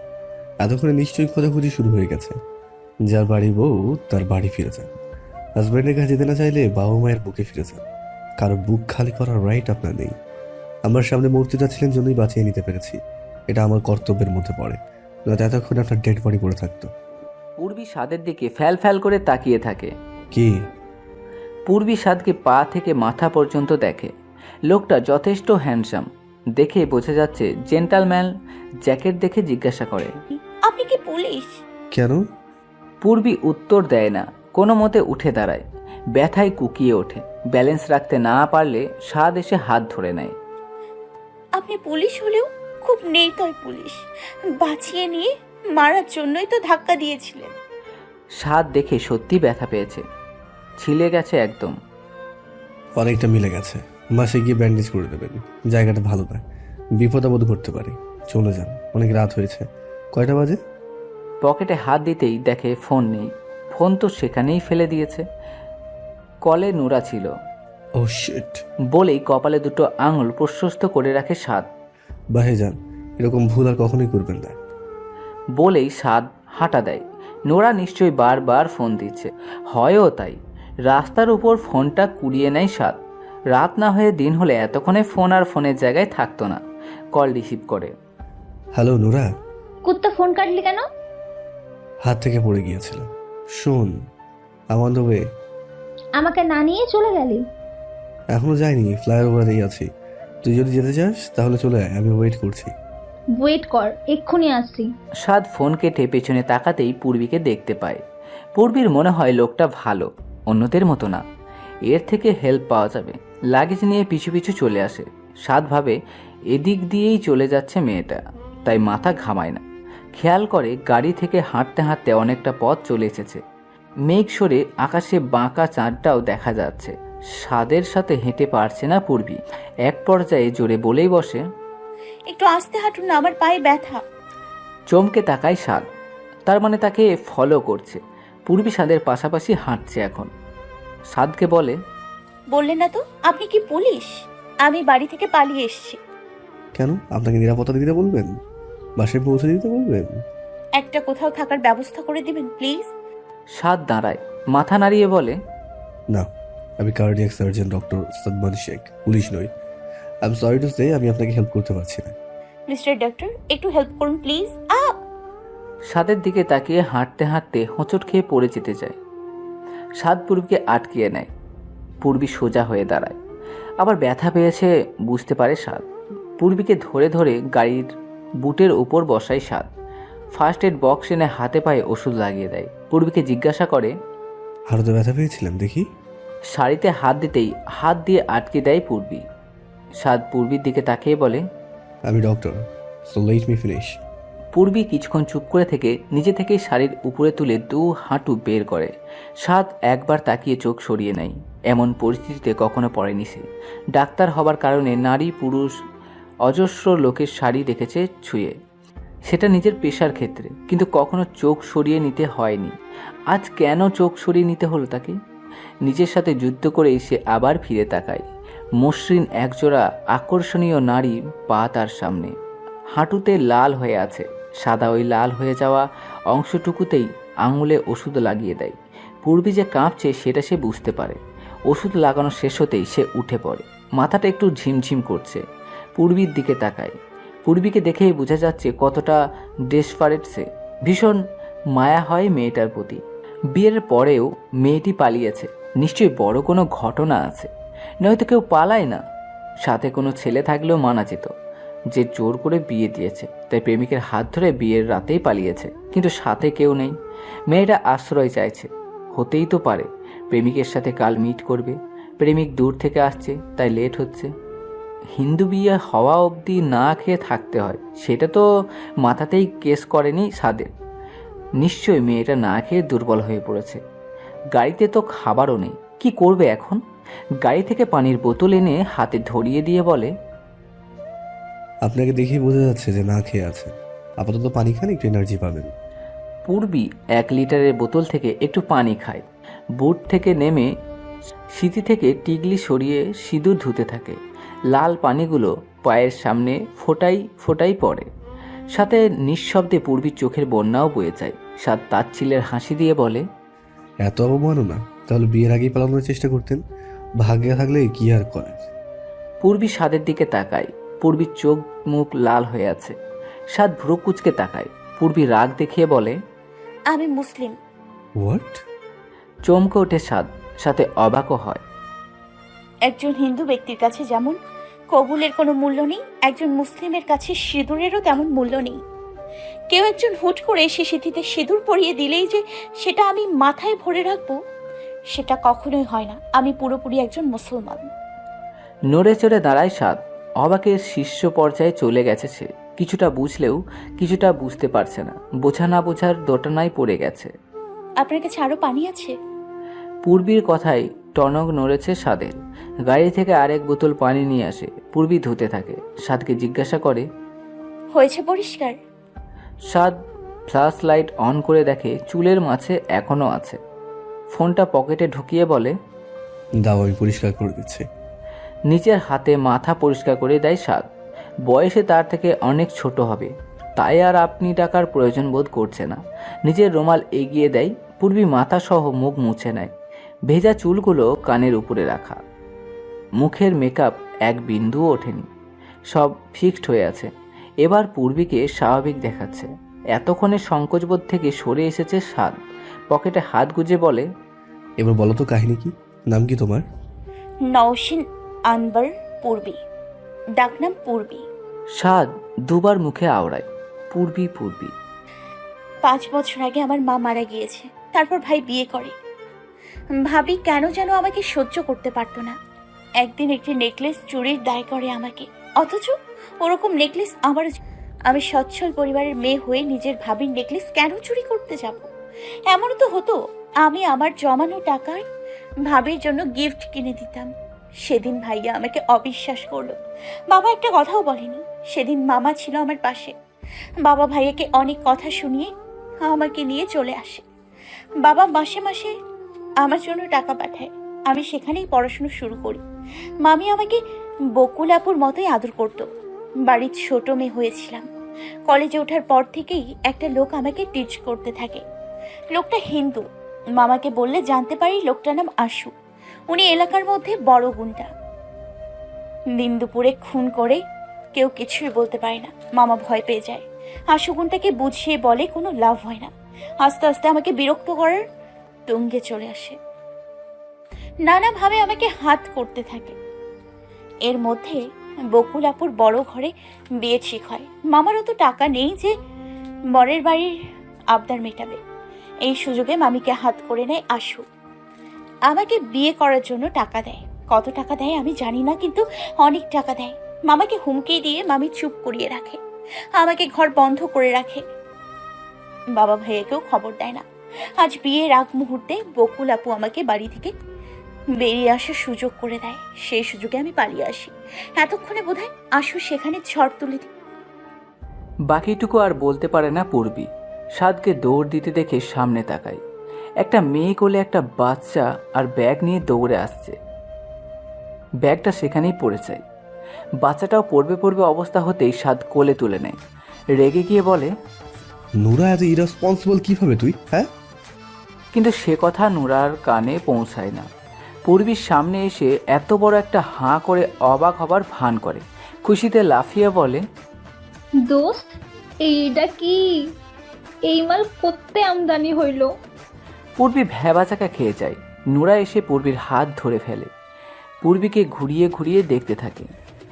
এতক্ষণে নিশ্চয়ই খোঁজাখুঁজি শুরু হয়ে গেছে। যার বাড়ি বউ তার বাড়ি ফিরে যান। হাজবেন্ডের কাছে যেতে না চাইলে বাবা মায়ের বুকে ফিরে যান। কারো বুক খালি করার রাইট আপনার নেই। আমার সামনে মূর্তিটা ছিলেন জন্যই বাঁচিয়ে নিতে পেরেছি। এটা আমার কর্তব্যের মধ্যে পড়ে, নয়তো এতক্ষণ আপনার ডেড বডি পড়ে থাকতো। পূর্বী সাদের দিকে ফ্যাল ফ্যাল করে তাকিয়ে থাকে। কি? পূর্বী সাদকে পা থেকে মাথা পর্যন্ত দেখে। লোকটা যথেষ্ট হ্যান্ডসাম, দেখে বোঝা যাচ্ছে জেন্টালম্যান। জ্যাকেট দেখে জিজ্ঞাসা করে, আপনি কি পুলিশ? কেন? পূর্বী উত্তর দেয় না, কোনো মতে উঠে দাঁড়ায়। ব্যথায় কুকিয়ে ওঠে। ব্যালেন্স রাখতে না পারলে সাদ এসে হাত ধরে নেয়। আপনি পুলিশ হলেও খুব নির্দয় পুলিশ। বাঁচিয়ে নিয়ে মারার জন্যই তো ধাক্কা দিয়েছিলেন। সাদ দেখে সত্যি ব্যথা পেয়েছে, ছিলে গেছে একদম। অনেকটা মিলে গেছে। মাসে গিয়ে ব্যান্ডেজ করে দেবেন। জায়গাটা ভালো নয়, বিপদ আপদ ঘটতে পারে। চলে যান, অনেক রাত হয়েছে। কয়টা বাজে? পকেটে হাত দিতেই দেখে ফোন নেই। ফোন তো সেখানেই ফেলে দিয়েছে। কলে নোরা ছিল ও শিট বলেই কপালে দুটো আঙুল প্রশস্ত করে রাখে সাদ। বাহে যান, এরকম ভুল আর কখনোই করবেন না। বলেই সাদ হাঁটা দেয়। নোরা নিশ্চয়ই বারবার ফোন দিচ্ছে, হয়ও তাই। রাস্তার উপর ফোনটা কুড়িয়ে নেয় সাদ। রাত না হয়ে দিন হলে এতক্ষণে ফোন আর ফোনের জায়গায় থাকতো না। কল রিসিভ করে। Hello Nora. কুত্তা ফোন কাটলি কেন? হাত থেকে পড়ে গিয়েছিল। শোন, আমার দ্য ওয়ে। আমাকে না নিয়ে চলে গেলি? এখনো যাইনি, ফ্লাইওভারেই আছি। তুই যদি যেতে চাস তাহলে চলে আয়, আমি ওয়েট করছি। ওয়েট কর, এক্ষুনি আসছি। সাদ ফোন কেটে পেছনে তাকাতেই পূর্বীকে দেখতে পায়। পূর্বীর মনে হয় লোকটা ভালো, অন্যদের মতো না। এর থেকে হেল্প পাওয়া যাবে। লাগেজ নিয়ে পিছু পিছু চলে আসে। সাদ ভাবে এদিক দিয়েই চলে যাচ্ছে মেয়েটা, তাই মাথা ঘামায় না। খেয়াল করে গাড়ি থেকে হাঁটতে হাঁটতে অনেকটা পথ চলে এসেছে। মেঘ সরে আকাশে বাঁকা চাঁদটাও দেখা যাচ্ছে। সাদের সাথে হেঁটে পারছে না পূর্বী। এক পর্যায়ে জোরে বলেই বসে, একটু আস্তে হাঁটুন না, আমার পায়ে ব্যথা। চমকে তাকায় সাদ। তার মানে তাকে ফলো করছে। পূর্বী সাদের পাশাপাশি হাঁটছে এখন। সাদকে বলে, বললেন না তো আপনি কি পুলিশ? আমি বাড়ি থেকে পালিয়ে এসেছি। কেন? আপনাকে নিরাপত্তা দিতে বলবেন? বাসায় পৌঁছে দিতে বলবেন? একটা কোথাও থাকার ব্যবস্থা করে দিবেন প্লিজ। সাদ দাঁড়ায়, মাথা নাড়িয়ে বলে, না, আমি cardiac surgeon doctor Sadman Sheikh, police নই। I am sorry to say, আমি আপনাকে হেল্প করতে পারছি না। মিস্টার ডক্টর, একটু হেল্প করুন প্লিজ। সাদের দিকে তাকিয়ে হাঁটতে হাঁটতে হোঁচট খেয়ে পড়ে যেতে যায়। সাদ পূর্বীকে আটকিয়ে নেয়। পূর্বী সোজা হয়ে দাঁড়ায়। আবার ব্যথা পেয়েছে বুঝতে পারে সাদ। পূর্বীকে ধরে ধরে গাড়ির বুটের উপর বসায় সাদ। ফার্স্ট এড বক্স এনে হাতে পায়ে ওষুধ লাগিয়ে দেয়। পূর্বীকে জিজ্ঞাসা করে, হাড়তে ব্যথা পেয়েছিলাম দেখি। শাড়িতে হাত দিতেই হাত দিয়ে আটকে দেয় পূর্বী। সাদ পূর্বীর দিকে তাকিয়ে বলে, আমি doctor, so let me finish. Purbi কিছুক্ষণ চুপ করে থেকে নিজে থেকেই শাড়ির উপরে তুলে 2 হাঁটু বের করে। সাদ একবার তাকিয়ে চোখ সরিয়ে নেয়। এমন পরিস্থিতিতে কখনো পড়েনি সে। ডাক্তার হবার কারণে নারী পুরুষ অজস্র লোকের শাড়ি দেখেছে ছুঁয়ে, সেটা নিজের পেশার ক্ষেত্রে, কিন্তু কখনো চোখ সরিয়ে নিতে হয়নি। আজ কেন চোখ সরিয়ে নিতে হলো তাকে? নিজের সাথে যুদ্ধ করে সে আবার ফিরে তাকায়। মসৃণ একজোড়া আকর্ষণীয় নারী পা তার সামনে, হাঁটুতে লাল হয়ে আছে। সাদা ওই লাল হয়ে যাওয়া অংশটুকুতেই আঙুলে ওষুধ লাগিয়ে দেয়। পূর্বী যে কাঁপছে সেটা সে বুঝতে পারে। ওষুধ লাগানো শেষ হতেই সে উঠে পড়ে। মাথাটা একটু ঝিমঝিম করছে। পূর্বীর দিকে তাকায়। পূর্বীকে দেখেই বোঝা যাচ্ছে কতটা ডেসপারেট সে। ভীষণ মায়া হয় মেয়েটার প্রতি। বিয়ের পরেও মেয়েটি পালিয়েছে, নিশ্চয়ই বড় কোনো ঘটনা আছে, নয়তো কেউ পালায় না। সাথে কোনো ছেলে থাকলেও মানা যেত, যে জোর করে বিয়ে দিয়েছে, তাই প্রেমিকের হাত ধরে বিয়ের রাতেই পালিয়েছে। কিন্তু সাথে কেউ নেই। মেয়েটা আশ্রয় চাইছে। হতেই তো পারে প্রেমিকের সাথে কাল মিট করবে। প্রেমিক দূর থেকে আসছে, তাই লেট হচ্ছে। হিন্দু বিয়ে হওয়া অবধি না খেয়ে থাকতে হয়, সেটা তো মাথাতেই কেস করেনি সাদের। নিশ্চয়ই মেয়েটা না খেয়ে দুর্বল হয়ে পড়েছে। গাড়িতে তো খাবারও নেই, কি করবে এখন? গাড়ি থেকে পানির বোতল এনে হাতে ধরিয়ে দিয়ে বলে, আপনাকে দেখেই বোঝা যাচ্ছে যে না খেয়ে আছে। আপাতত পানি খান, একটু এনার্জি পাবেন। পূর্বী 1 লিটারের বোতল থেকে একটু পানি খায়। বুট থেকে নেমে সিঁথি থেকে টিগলি সরিয়ে সিঁদুর ধুতে থাকে। লাল পানিগুলো পায়ের সামনে ফোটাই ফোটাই পড়ে। সাথে নিঃশব্দে পূর্বীর চোখের বন্যাও বয়ে যায়। সাদ তাচ্ছিলের হাসি দিয়ে বলে, এত অবমাননা? তাহলে বিয়ের আগেই পালানোর চেষ্টা করতেন। ভাগ্যে থাকলে কি আর করার। পূর্বী সাদের দিকে তাকায়। পূর্বীর চোখ মুখ লাল হয়ে আছে। সাদ ভ্রু কুচকে তাকায়। পূর্বী রাগ দেখিয়ে বলে, আমি মুসলিম। হোয়াট? চমকে ওঠে সাদ, সাথে অবাকও হয়। একজন হিন্দু ব্যক্তির কাছে যেমন কবুলের কোনো মূল্য নেই, একজন মুসলিমের কাছে সিঁদুরেরও তেমন মূল্য নেই। কেউ একজন হুট করে সে সিঁথিতে সিঁদুর পরিয়ে দিলেই যে সেটা আমি মাথায় ভরে রাখবো, সেটা কখনোই হয় না। আমি পুরোপুরি একজন মুসলমান। নড়ে চড়ে দাঁড়ায় সাদ। অবাকের শীর্ষ পর্যায়ে চলে গেছে সে। কিছুটা বুঝলেও কিছুটা বুঝতে পারছে না। বোঝা না বোঝার দোটানায় পড়ে গেছে। আপনার কাছে আরো পানি আছে? পূর্বীর কথায় টনক নড়েছে সাদের। গাড়ি থেকে আরেক বোতল পানি নিয়ে আসে। পূর্বী ধুতে থাকে। সাদকে জিজ্ঞাসা করে, হয়েছে পরিষ্কার? সাদ ফ্ল্যাশ লাইট অন করে দেখে চুলের মাঝে এখনো আছে। ফোনটা পকেটে ঢুকিয়ে বলে, দাও আমি পরিষ্কার করে দিচ্ছি। নিজের হাতে মাথা পরিষ্কার করে দেয় সাদ। বয়সে তার থেকে অনেক ছোট হবে, তাই আর আপনি ডাকার প্রয়োজন বোধ করছে না। নিজের রুমাল এগিয়ে দেয়। পূর্বী মাথা সহ মুখ মুছে নেয়। ভেজা চুলগুলো কানের উপরে রাখা। মুখের মেকআপ এক বিন্দুও ওঠেনি, সব ফিক্সড হয়ে আছে। এবার পূর্বীকে স্বাভাবিক দেখাচ্ছে। এতক্ষণে সংকোচবোধ থেকে সরে এসেছে সাদ। পকেটে হাত গুজে বলে, এবার বলো তো কাহিনী কি? নাম কি তোমার? নওশিন আনবার পূর্বী, ডাকনাম পূর্বী। সাদ দুবার মুখে আওড়ায়, পূর্বী পূর্বী। 5 বছর আগে আমার মা মারা গিয়েছে। তারপর ভাই বিয়ে করে। ভাবি কেন যেন আমাকে সহ্য করতে পারতো না। একদিন একটি নেকলেস চুরির দায় করে আমাকে, অথচ ওরকম নেকলেস আমার। আমি সচ্ছল পরিবারের মেয়ে হয়ে নিজের ভাবির নেকলেস কেন চুরি করতে যাব? এমনও তো হতো আমি আমার জমানো টাকায় ভাবির জন্য গিফট কিনে দিতাম। সেদিন ভাইয়া আমাকে অবিশ্বাস করলো। বাবা একটা কথাও বলেনি। সেদিন মামা ছিল আমার পাশে। বাবা ভাইয়াকে অনেক কথা শুনিয়ে আমাকে নিয়ে চলে আসে। বাবা মাসে মাসে আমার জন্য টাকা পাঠায়। আমি সেখানেই পড়াশোনা শুরু করি। মামি আমাকে বকুলাপুর মতোই আদর করত। বাড়ির ছোট মেয়ে হয়েছিলাম। কলেজে ওঠার পর থেকেই একটা লোক আমাকে টিচ করতে থাকে। লোকটা হিন্দু। মামাকে বললে জানতে পারি লোকটার নাম আশু। উনি এলাকার মধ্যে বড় গুন্ডা। দিন দুপুরে খুন করে কেউ কিছুই বলতে পারে না। মামা ভয় পেয়ে যায়। আশু গুন্ডাকে বুঝিয়ে বলে কোনো লাভ হয় না। আস্তে আস্তে আমাকে বিরক্ত করার তুঙ্গে চলে আসে। নানাভাবে আমাকে হাত করতে থাকে। এর মধ্যে বকুলাপুর বড় ঘরে বিয়ে ঠিক হয়। মামারও তো টাকা নেই যে বরের বাড়ির আবদার মেটাবে। এই সুযোগে মামিকে হাত করে নেয় আশু। আমাকে বিয়ে করার জন্য টাকা দেয়। কত টাকা দেয় আমি জানি না, কিন্তু অনেক টাকা দেয়। মামাকে হুমকি দিয়ে মামি চুপ করিয়ে রাখে। আমাকে ঘর বন্ধ করে রাখে। বাবা ভাইয়াকেও খবর দেয় না। আজ বিয়ের আগ মুহূর্তে বকুল আপু আমাকে বাড়ি থেকে বেরিয়ে আসার সুযোগ করে দেয়। সেই সুযোগে আমি পালিয়ে আসি। এতক্ষণে বোধহয় আশু সেখানে ঝড় তুলে দিই। বাকিটুকু আর বলতে পারে না পূর্বী। সাদকে দৌড় দিতে দেখে সামনে তাকায়। একটা মেয়ে কোলে একটা বাচ্চা আর ব্যাগ নিয়ে দৌড়ে আসছে। ব্যাগটা সেখানেই পড়ে যায়। বাচ্চাটাও পড়বে পড়বে অবস্থা হতেই সাদ কোলে তুলে নেয়। রেগে গিয়ে বলে, নুরা এত ইরেসপন্সিবল কিভাবে তুই? হ্যাঁ, কিন্তু সে কথা নুরার কানে পৌঁছায় না। পূর্বীর সামনে এসে এত বড় একটা হাঁ করে অবাক হবার ভান করে। খুশিতে লাফিয়ে বলে, দোস্ত এইটা কি? এই মাল করতে আমদানি হইল? পূর্বী ভ্যাবাচাকা খেয়ে যায়। নুরা এসে পূর্বীর হাত ধরে ফেলে। পূর্বীকে ঘুরিয়ে ঘুরিয়ে দেখতে থাকে।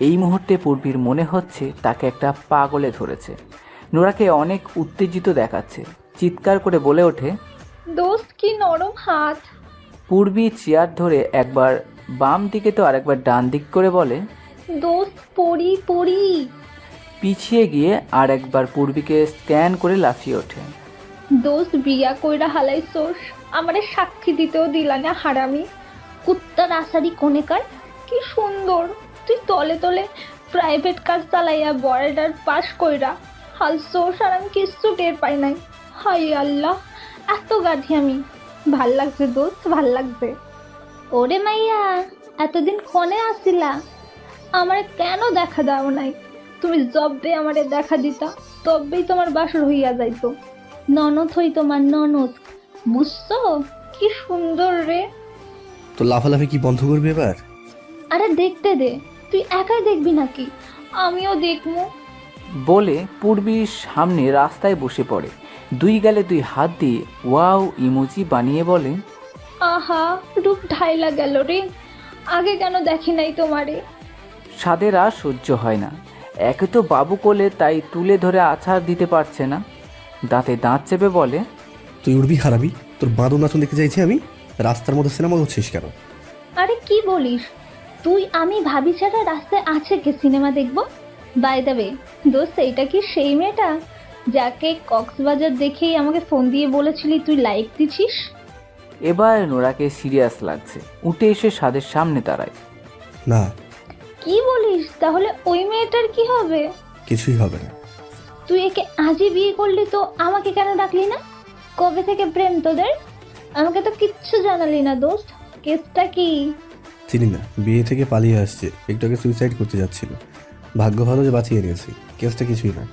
এই মুহূর্তে পূর্বীর মনে হচ্ছে তাকে একটা পাগলে ধরেছে। নুরাকে অনেক উত্তেজিত দেখাচ্ছে। চিৎকার করে বলে ওঠে, দোস্ত কি নরম হাত! পূর্বী চেয়ার ধরে একবার বাম দিকে তো আরেকবার ডান দিক করে বলে, দোস্ত পড়ি পড়ি! পিছিয়ে গিয়ে আর একবার পূর্বীকে স্ক্যান করে লাফিয়ে ওঠে। দোস্ত বিয়া কইরা হালাইছোস, আমারে সাক্ষী দিতেও দিলা না হারামি! কুত্তার আসারি কোনেকার! কি সুন্দর তুই তলে তলে প্রাইভেট কার চালাইয়া বর্ডার পাস কইরা হালছোস, আর আমি কিচ্ছু টের পাই নাই। হাই আল্লাহ, এত গাধি আমি! ভাল লাগছে দোস্ত, ভাল লাগছে। ওরে মাইয়া, এতদিন কনে আসিলা? আমারে কেন দেখা দাও নাই? তুমি যবে আমারে দেখা দিতা তবেই তোমার বাসর হইয়া যাইতো। ননদ হই তোমার ননদ, বুঝছো? কি সুন্দর রে। তো লাফালাফি কি বন্ধ করবে এবার? আরে দেখতে দে, তুই একাই দেখবি নাকি? আমিও দেখবো। বলে পূর্বীর সামনে রাস্তায় বসে পড়ে। দুই গালে দুই হাত দিয়ে ওয়াও ইমোজি বানিয়ে বলে, আহা, রূপ ঢাইলা গেল রে, আগে কেন দেখি নাই তোমারে। সাদের আর সহ্য হয় না। একে তো বাবু কোলে, তাই তুলে ধরে আছাড় দিতে পারছে না। দাঁতে দাঁত চেপে বলে, তুই উড়বি হারাবি, তোর বাঁদর নাচন দেখতে চাইছি আমি। রাস্তার মধ্যে সিনেমা করছিস কেন? আরে কি বলিস তুই? আমি ভাবি ছাড়া রাস্তায় আছে কে সিনেমা দেখবো? বাই দ্য ওয়ে দোস্ত, এইটা কি সেই মেয়েটা যাকে কক্সবাজার দেখেই আমাকে ফোন দিয়ে বলেছিলি তুই লাইক দিছিস? এবার নোরাকে সিরিয়াস লাগছে। উঠে এসে সাদের সামনে দাঁড়ায়। না, কি বলিস? তাহলে ওই মেয়েটার কি হবে? কিছুই হবে না। তুই একে আজই বিয়ে করলি তো আমাকে কেন ডাকলি না? কবে থেকে প্রেম তোদের? আমাকে তো কিচ্ছু জানালি না দোস্ত। কেসটা কি? চিনি না, বিয়ে থেকে পালিয়ে আসছে, একটু আগে সুইসাইড করতে যাচ্ছিল। ভাগ্য ভালো যে বাঁচিয়ে নিয়েছি, কেসটা কিছুই না।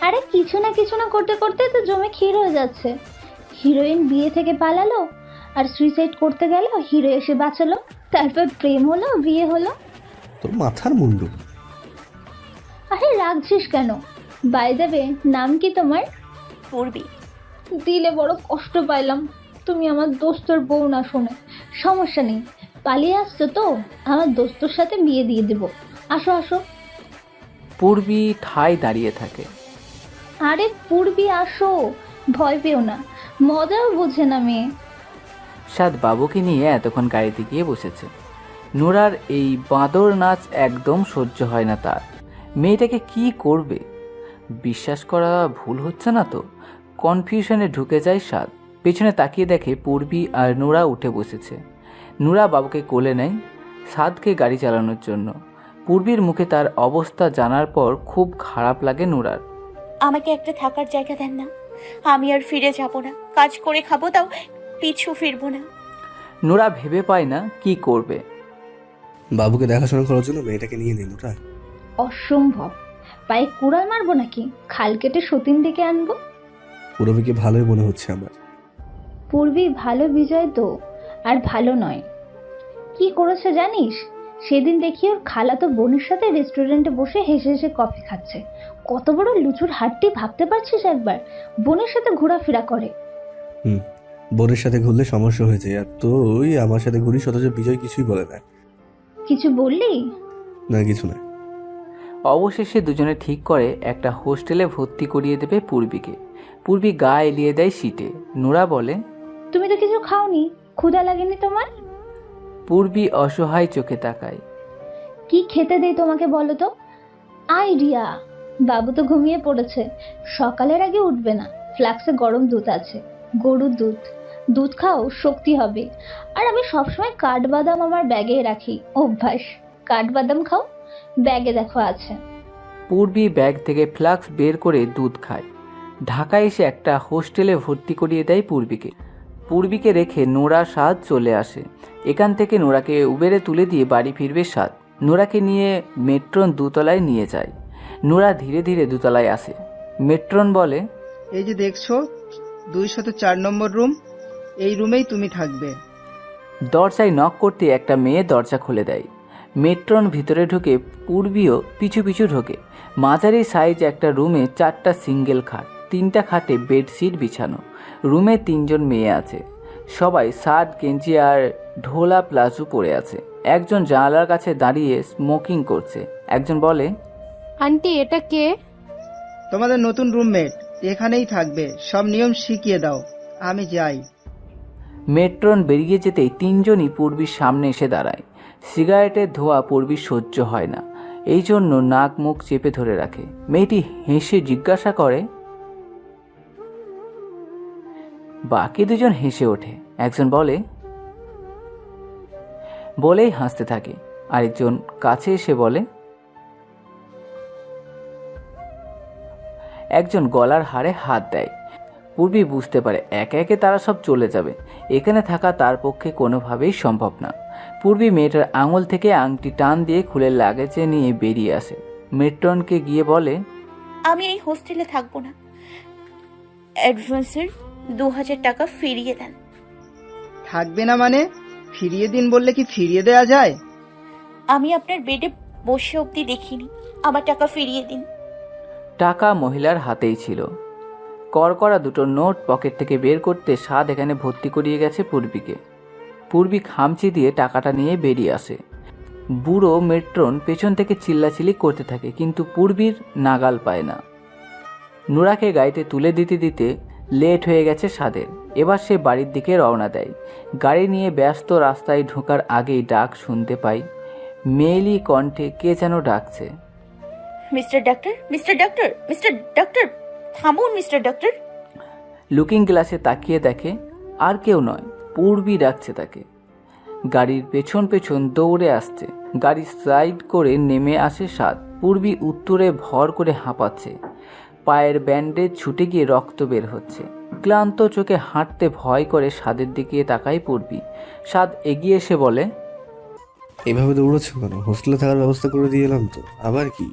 আরে কিছু না করতে করতে তো জমে ক্ষীর হয়ে যাচ্ছে। হিরোইন বিয়ে থেকে পালালো আর সুইসাইড করতে গেল, হিরো এসে বাঁচালো, তারপর প্রেম হলো, বিয়ে হলো। তোর মাথার মুন্ডু। আরে রাখছিস কেন? বাই দ্য ওয়ে নাম কি তোমার? পূর্বী। দিলে বড় কষ্ট পাইলাম। তুমি আমার দোস্তর বউ না শোনে। সমস্যা নেই, পালিয়ে আসছো তো, আমার দোস্তর সাথে বিয়ে দিয়ে দেবো। আসো আসো। পূর্বী ঠায় দাঁড়িয়ে থাকে। আরে পূর্বী আসো, ভয় পেও না, মজাও বোঝে না মেয়ে। সাদ বাবুকে নিয়ে এতক্ষণ গাড়িতে গিয়ে বসেছে। নোরার এই বাঁদর নাচ একদম সহ্য হয় না তার। মেয়েটাকে কি করবে? বিশ্বাস করা ভুল হচ্ছে না তো? কনফিউশনে ঢুকে যায় সাদ। পেছনে তাকিয়ে দেখে পূর্বী আর নোরা উঠে বসেছে। নোরা বাবুকে কোলে নেয় সাদকে গাড়ি চালানোর জন্য। পূর্বীর মুখে তার অবস্থা জানার পর খুব খারাপ লাগে নোরার। আমাকে একটা থাকার জায়গা দেন না, আমি আর ফিরে যাব না। কাজ করে খাবো, তাও পিছু ফিরবো না। নোরা ভেবে পায় না কি করবে। বাবুকে দেখাশোনা করার জন্য মেয়েটাকে নিয়ে নিন ওটা। অসম্ভব, পায়ে কুড়াল মারবো নাকি? খাল কেটে সতীন ডেকে আনবো? পুরবিকে ভালোই মনে হচ্ছে আমার। পূর্বী ভালো বিজয় তো, আর ভালো নয়। কি করেছে জানিস? সেদিন দেখি ওর খালাতো বোনের সাথে রেস্টুরেন্টে বসে হেসে হেসে কফি খাচ্ছে। কত বড় লুচুর হাটটি ভাবতে পারছিস একবার? বোনের সাথে ঘোরাফেরা করে। বোনের সাথে ঘুরলে সমস্যা হয়ে যায়, আর তুই আমার সাথে ঘুরিস, অথচ বিজয় কিছুই বলে না। কিছু বললি? না, কিছু না। অবশেষে দুজনে ঠিক করে একটা হোস্টেলে ভর্তি করিয়ে দেবে পূর্বীকে। পূর্বী গা এলিয়ে দেয় সিটে। নোরা বলে, তুমি তো কিছু খাওনি, ক্ষুধা লাগেনি তোমার? পূর্বী অসহায় চোখে তাকায়। কি খেতে দেই তোমাকে বলো তো? আইডিয়া, বাবু তো ঘুমিয়ে পড়েছে, সকালের আগে উঠবে না। ফ্লাক্সে গরম দুধ আছে, গরুর দুধ। দুধ খাও, শক্তি হবে। আর আমি সবসময় কাঠবাদাম আমার ব্যাগে রাখি, অভ্যাস। কাঠবাদাম খাও, ব্যাগে দেখো আছে। পূর্বী ব্যাগ থেকে ফ্লাক্স বের করে দুধ খায়। ঢাকায় এসে একটা হোস্টেলে ভর্তি করিয়ে দেয় পূর্বীকে। পূর্বীকে রেখে নোরা সাদ চলে আসে। এখান থেকে নোরাকে উবেরে তুলে দিয়ে বাড়ি ফিরবে সাদ। নোরাকে নিয়ে মেট্রন দোতলায় নিয়ে যায়। নোরা ধীরে ধীরে দোতলায় আসে। মেট্রন বলে, এই যে দেখছো 204 নম্বর রুম, এই রুমেই তুমি থাকবে। দরজায় নক করতে একটা মেয়ে দরজা খুলে দেয়। মেট্রন ভিতরে ঢুকে পূর্বীও পিছু পিছু ঢোকে। মাঝারি সাইজ একটা রুমে 4টা সিঙ্গেল খাট, 3টা খাটে বেডশিট বিছানো। রুমে 3জন মেয়ে আছে। সবাই শার্ট গেঞ্জি আর ঢোলা প্লাজো পরে আছে। একজন জানালার কাছে দাঁড়িয়ে স্মোকিং করছে। একজন বলে, আন্টি এটা কে? তোমাদের নতুন রুমমেট, এখানেই থাকবে, সব নিয়ম শিখিয়ে দাও। আমি যাই। মেট্রন বেরিয়ে যেতেই 3জনই পূর্বীর সামনে এসে দাঁড়ায়। সিগারেটের ধোঁয়া পূর্বীর সহ্য হয় না, এই জন্য নাক মুখ চেপে ধরে রাখে। মেয়েটি হেসে জিজ্ঞাসা করে, বাকি দুজন হেসে ওঠে। একজন বলে, বলেই হাসতে থাকে। আরেকজন কাছে এসে বলে, একজন গলার হাড়ে হাত দেয়। পূর্বী বুঝতে পারে একে একে তারা সব চলে যাবে, এখানে থাকা তার পক্ষে কোনোভাবেই সম্ভব না। পূর্বী মেয়েটার আঙুল থেকে আংটি টান দিয়ে খুলে লাগেজে নিয়ে বেরিয়ে আসে। মেট্রনকে গিয়ে বলে, আমি এই হোস্টেলে থাকবো না, অ্যাডভান্সের 2000 টাকা ফিরিয়ে দেন। থাকবে না মানে? ফিরিয়ে দিন বললে কি ফিরিয়ে দেয়া যায়? আমি আপনার বেডে বসে অবধি দেখিনি, আমার টাকা ফিরিয়ে দিন। টাকা মহিলার হাতেই ছিল। করকরা দুটো নোট পকেট থেকে বের করতে সাদ এখানে ভর্তি করিয়ে গেছে পূর্বীকে। পূর্বী খামচি দিয়ে টাকাটা নিয়ে বেরিয়ে আসে। বুড়ো মেট্রন পেছন থেকে চিল্লাচিল্লি করতে থাকে, কিন্তু পূর্বীর নাগাল পায় না। নুরাকে গাড়িতে তুলে দিতে দিতে লেট হয়ে গেছে সাদের। এবার সে বাড়ির দিকে রওনা দেয়। গাড়ি নিয়ে ব্যস্ত রাস্তায় ঢোকার আগেই ডাক শুনতে পাই, মেয়েলি কণ্ঠে কে যেন ডাকছে। Mister doctor, mister doctor, mister doctor, থামুন মিস্টার ডাক্তার। লুকিং গ্লাসে তাকিয়ে দেখে আর কেউ নয়, পূর্বী ডাকছে তাকে। গাড়ির পেছন পেছন দৌড়ে আসছে। গাড়ি সাইড করে নেমে আসে সাদ। পূর্বী উত্তরে ভর করে হাঁপাচ্ছে, পায়ের ব্যান্ডেজ ছুটে গিয়ে রক্ত বের হচ্ছে। ক্লান্ত চোখে হাঁটতে ভয় করে সাদের দিকে তাকায় পূর্বী। সাদ এগিয়ে এসে বলে, এভাবে দৌড়াচ্ছ কেন? হোস্টেলে থাকার ব্যবস্থা করে দিয়ে এলাম তো, আবার কি?